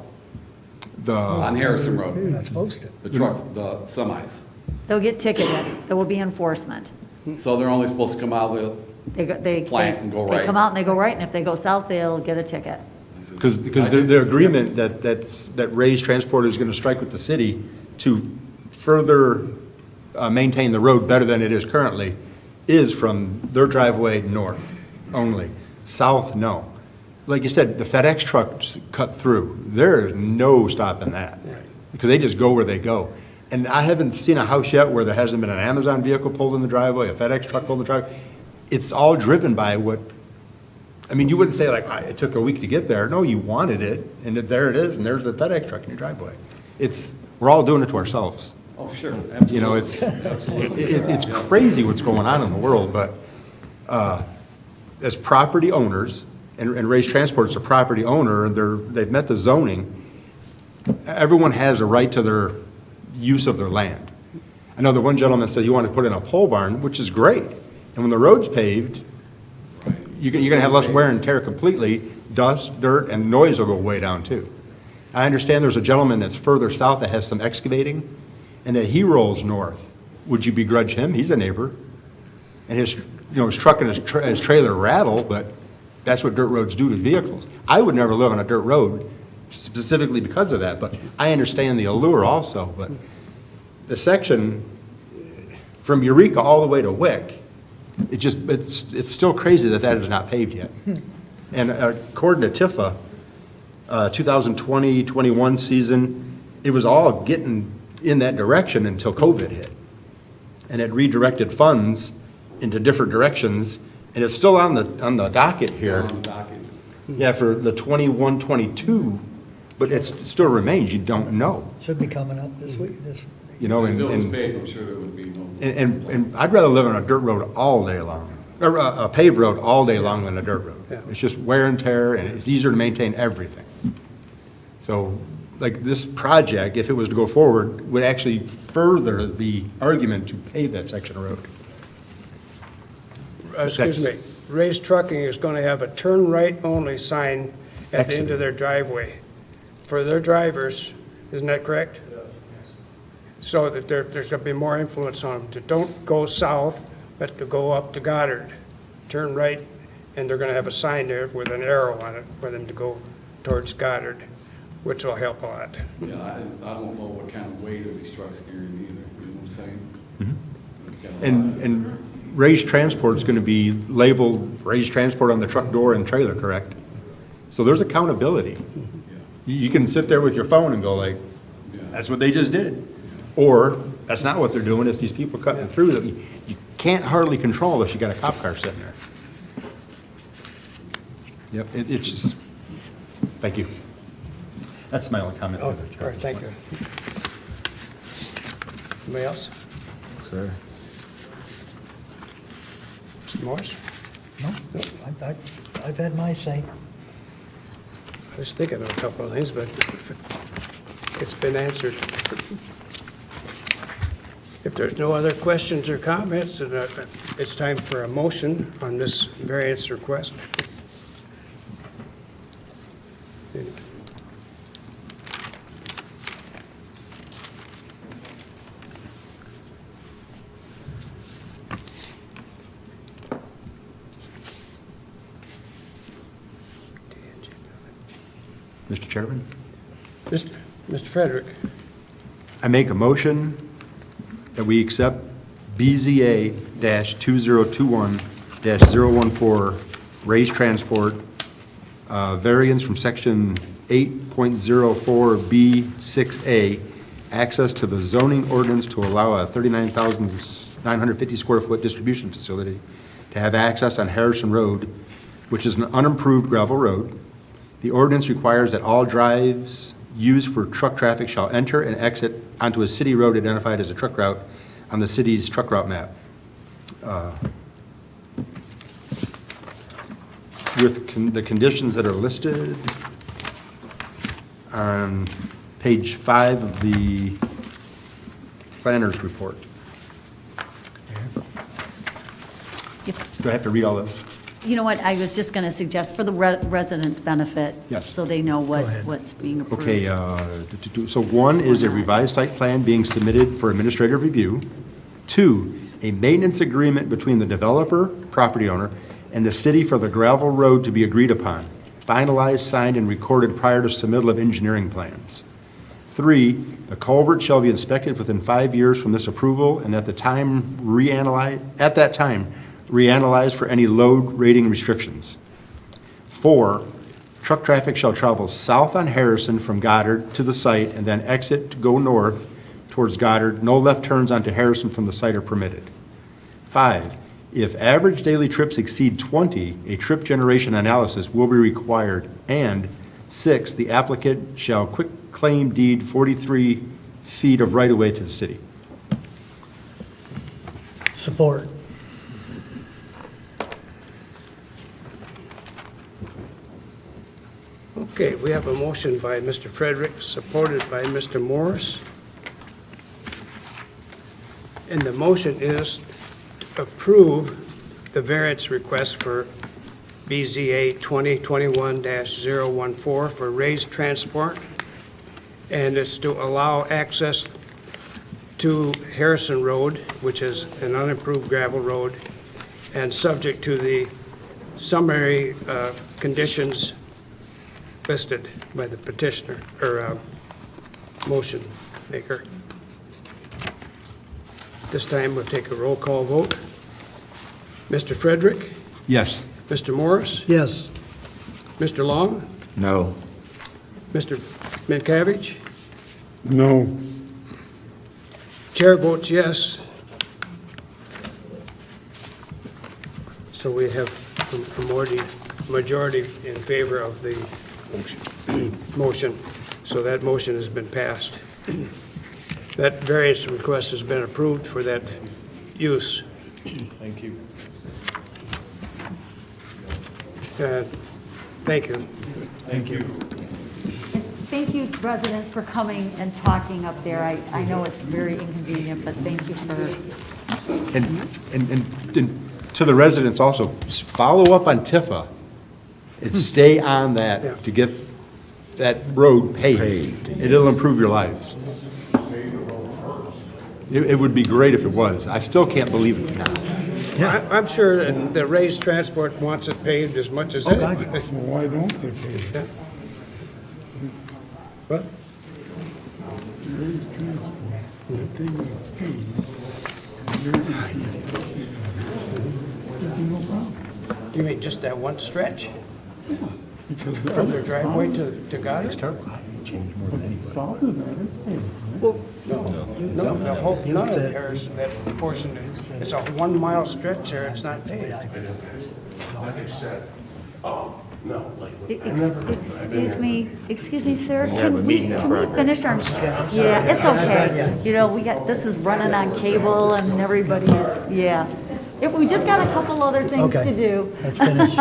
on Harrison Road? You're not supposed to. The trucks, the semis. They'll get ticketed, there will be enforcement. So they're only supposed to come out of They Plant and go They right. come out and they go right, and if they go south, they'll get a ticket. Because the agreement that Ray's Transport is going to strike with the city to further maintain the road better than it is currently is from their driveway north only. South, no. Like you said, the FedEx trucks cut through. There is no stopping that. Because they just go where they go. And I haven't seen a house yet where there hasn't been an Amazon vehicle pulled in the driveway, a FedEx truck pulled in the driveway. It's all driven by what, I mean, you wouldn't say like, it took a week to get there. No, you wanted it, and there it is, and there's the FedEx truck in your driveway. We're all doing it to ourselves. Oh, sure, absolutely. You know, it's crazy what's going on in the world, but as property owners, and Ray's Transport's a property owner, and they've met the zoning, everyone has a right to their use of their land. I know the one gentleman said he wanted to put in a pole barn, which is great. And when the road's paved, you're going to have less wear and tear completely. Dust, dirt, and noise will go way down too. I understand there's a gentleman that's further south that has some excavating, and that he rolls north. Would you begrudge him? He's a neighbor. And his truck and his trailer rattle, but that's what dirt roads do to vehicles. I would never live on a dirt road specifically because of that, but I understand the allure also. But the section from Eureka all the way to Wick, it's still crazy that is not paved yet. And according to Tifa, 2020-21 season, it was all getting in that direction until COVID hit. And it redirected funds into different directions, and it's still on the docket here. Yeah, for the 21-22, but it still remains, you don't know. Should be coming up this week, You know, If it was and paved, I'm sure there would be no. and I'd rather live on a dirt road all day long, or a paved road all day long than a dirt road. It's just wear and tear, and it's easier to maintain everything. So, like this project, if it was to go forward, would actually further the argument to pave that section of road. Excuse me, Ray's Trucking is going to have a turn right only sign at the end of their driveway for their drivers, isn't that correct? so that there's going to be more influence on them to don't go south, but to go up to Goddard, turn right, and they're going to have a sign there with an arrow on it for them to go towards Goddard, which will help a lot. Yeah, I don't know what kind of weight of these trucks carrying either, you know what I'm saying? It's got a lot of- And raised transport is going to be labeled raised transport on the truck door and trailer, correct? So there's accountability. You can sit there with your phone and go like, that's what they just did. Or, that's not what they're doing, it's these people cutting through that you can't hardly control if you got a cop car sitting there. Yep, it's just, thank you. That's my only comment. Oh, all right, thank you. Anybody else? Sir? Mr. Morris? No, I've had my say. I was thinking of a couple of things, but it's been answered. If there's no other questions or comments, then it's time for a motion on this variance request. Mr. Chairman? Mr. Frederick? I make a motion that we accept BZA-2021-014 raised transport variance from section 8.04B6A, access to the zoning ordinance to allow a 39,950 square foot distribution facility to have access on Harrison Road, which is an unimproved gravel road. The ordinance requires that all drives used for truck traffic shall enter and exit onto a city road identified as a truck route on the city's truck route map. With the conditions that are listed on page 5 of the planner's report. Do I have to read all those? You know what, I was just going to suggest, for the residents' benefit. Yes. So they know what's being approved. Okay, so 1 is a revised site plan being submitted for administrative review. 2, a maintenance agreement between the developer, property owner, and the city for the gravel road to be agreed upon, finalized, signed, and recorded prior to submittal of engineering plans. 3, the culvert shall be inspected within 5 years from this approval, and at that time reanalyzed for any load rating restrictions. 4, truck traffic shall travel south on Harrison from Goddard to the site and then exit to go north towards Goddard. No left turns onto Harrison from the site are permitted. 5, if average daily trips exceed 20, a trip generation analysis will be required. And 6, the applicant shall quitclaim deed 43 feet of right-of-way to the city. Support. Okay, we have a motion by Mr. Frederick, supported by Mr. Morris. And the motion is to approve the variance request for BZA 2021-014 for raised transport. And it's to allow access to Harrison Road, which is an unimproved gravel road, and subject to the summary conditions listed by the petitioner, or motion maker. This time we'll take a roll call vote. Mr. Frederick? Yes. Mr. Morris? Yes. Mr. Long? No. Mr. Minkavich? No. Chair votes yes. So we have a majority in favor of the motion. So that motion has been passed. That variance request has been approved for that use. Thank you. Thank you. Thank you. Thank you, residents, for coming and talking up there. I know it's very inconvenient, but thank you for, And to the residents also, follow up on Tifa. It's stay on that to get that road paved. It'll improve your lives. It would be great if it was. I still can't believe it's not. I'm sure that the raised transport wants it paved as much as anybody. Well, why don't they pay it? Yeah. What? You mean just that one stretch? From their driveway to Goddard? South of that is paved. No, the whole, none of it, is that portion, it's a 1 mile stretch there, it's not paved. Excuse me, sir, We have a meeting in can we progress. finish our, yeah, it's okay. You know, this is running on cable and everybody is, yeah. We just got a couple other things to do. Let's finish.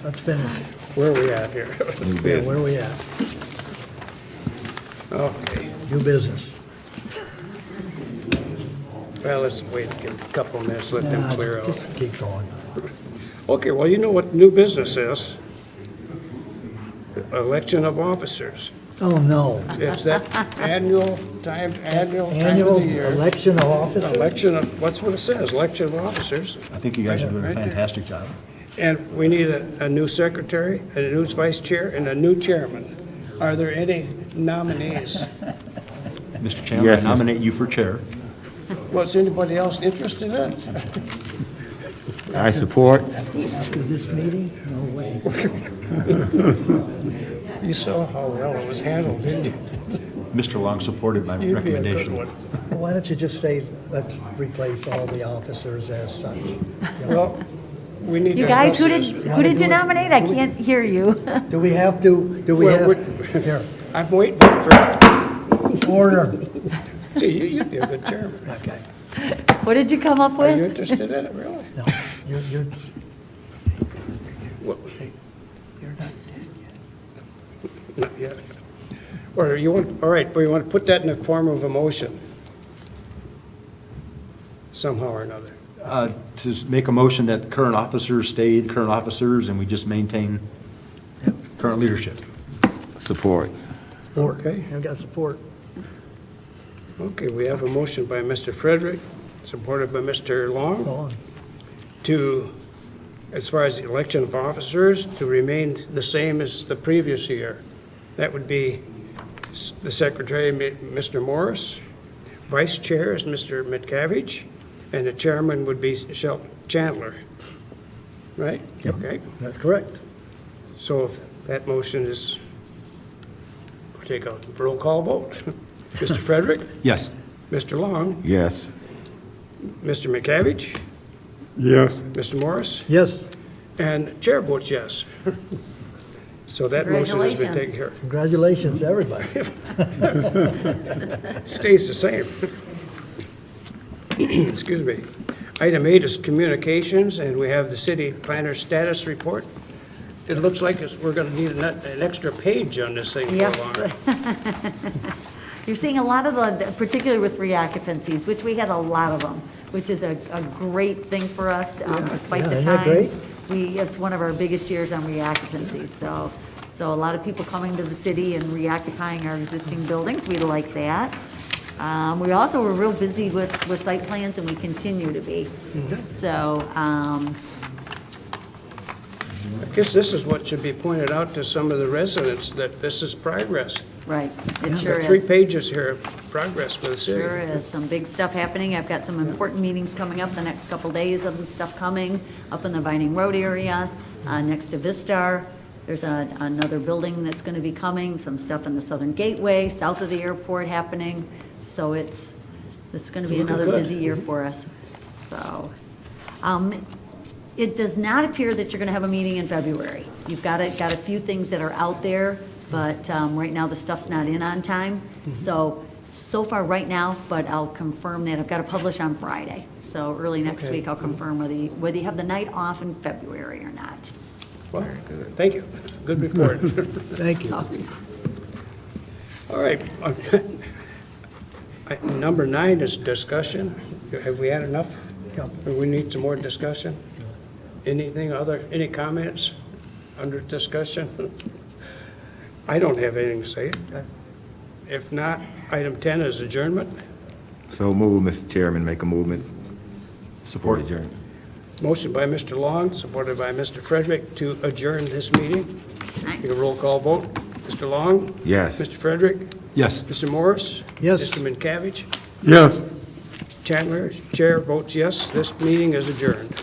Let's finish. Where are we at here? Yeah, where are we at? Okay, New business. well, let's wait a couple of minutes, let them Nah, clear out. Just keep going. Okay, well, you know what new business is? Election of officers. Oh, no. It's that annual time of Annual the year. election of officers? Election of, what's what it says, election of officers. I think you guys are doing a Right there. fantastic job. And we need a new secretary, a new vice chair, and a new chairman. Are there any nominees? Mr. Chairman, Yes, I nominate you for chair. Was anybody else interested in it? I support. After this meeting? No way. You saw how well it was handled, didn't you? Mr. Long supported my You'd be a good recommendation. one. Why don't you just say, let's replace all the officers as such? Well, we need to. You guys, who discuss did this. who did you nominate? I can't hear you. Do we have to, Well, here, I'm waiting for, order. see, you'd be a good chairman. Okay. What did you come up Are you with? interested in it, really? No, you're Well, not dead yet. not yet. Or you want, all right, well, you want to put that in the form of a motion? Somehow or another. To make a motion that current officers stay current officers and we just maintain current leadership. Support. Support. Okay. I've got support. Okay, we have a motion by Mr. Frederick, supported by Mr. Go Long, on. to, as far as the election of officers, to remain the same as the previous year. That would be the secretary, Mr. Morris, vice chair is Mr. Metcavage, and the chairman would be Chandler. Right? Yep. Okay, That's correct. so if that motion is, we'll take a roll call vote. Mr. Frederick, Yes. Mr. Long, Yes. Mr. McCavige, Yes. Mr. Morris, Yes, and chair votes yes. So that motion has been taken care of. congratulations, everybody. Stays the same. Excuse me. Item 8 is communications, and we have the city planner status report. It looks like we're going to need an extra page on this thing for a Yes. while. You're seeing a lot of the, particularly with reoccupancies, which we had a lot of them, which is a great thing for us, despite Yeah, the isn't that great? times. It's one of our biggest years on reoccupancies, so a lot of people coming to the city and reoccupying our existing buildings, we like that. We also were real busy with site plans, and we continue to be. So, I guess this is what should be pointed out to some of the residents, that this is progress. right, it We've sure got 3 is. pages here of progress for the city. Sure is, some big stuff happening. I've got some important meetings coming up the next couple days of stuff coming up in the Vining Road area, next to Vistar. There's another building that's going to be coming, some stuff in the Southern Gateway, south of the airport happening. So this is going to be Looking another good. busy year for us. So, it does not appear that you're going to have a meeting in February. You've got a few things that are out there, but right now the stuff's not in on time. So far right now, but I'll confirm that. I've got to publish on Friday. So early next Okay. week, I'll confirm whether you have the night off in February or not. Well, thank you. Good report. Thank you. All right. Number 9 is discussion. Have we had enough? Yep. Or we need some more discussion? Any comments under discussion? I don't have anything to say. If not, item 10 is adjournment. So move, Mr. Chairman, make a movement. Support. Adjourn. Motion by Mr. Long, supported by Mr. Frederick, to adjourn this meeting. Take a roll call vote. Mr. Long? Yes. Mr. Frederick? Yes. Mr. Morris? Yes. Mr. Minkavich? Yes. Chandler, Chair votes yes. This meeting is adjourned.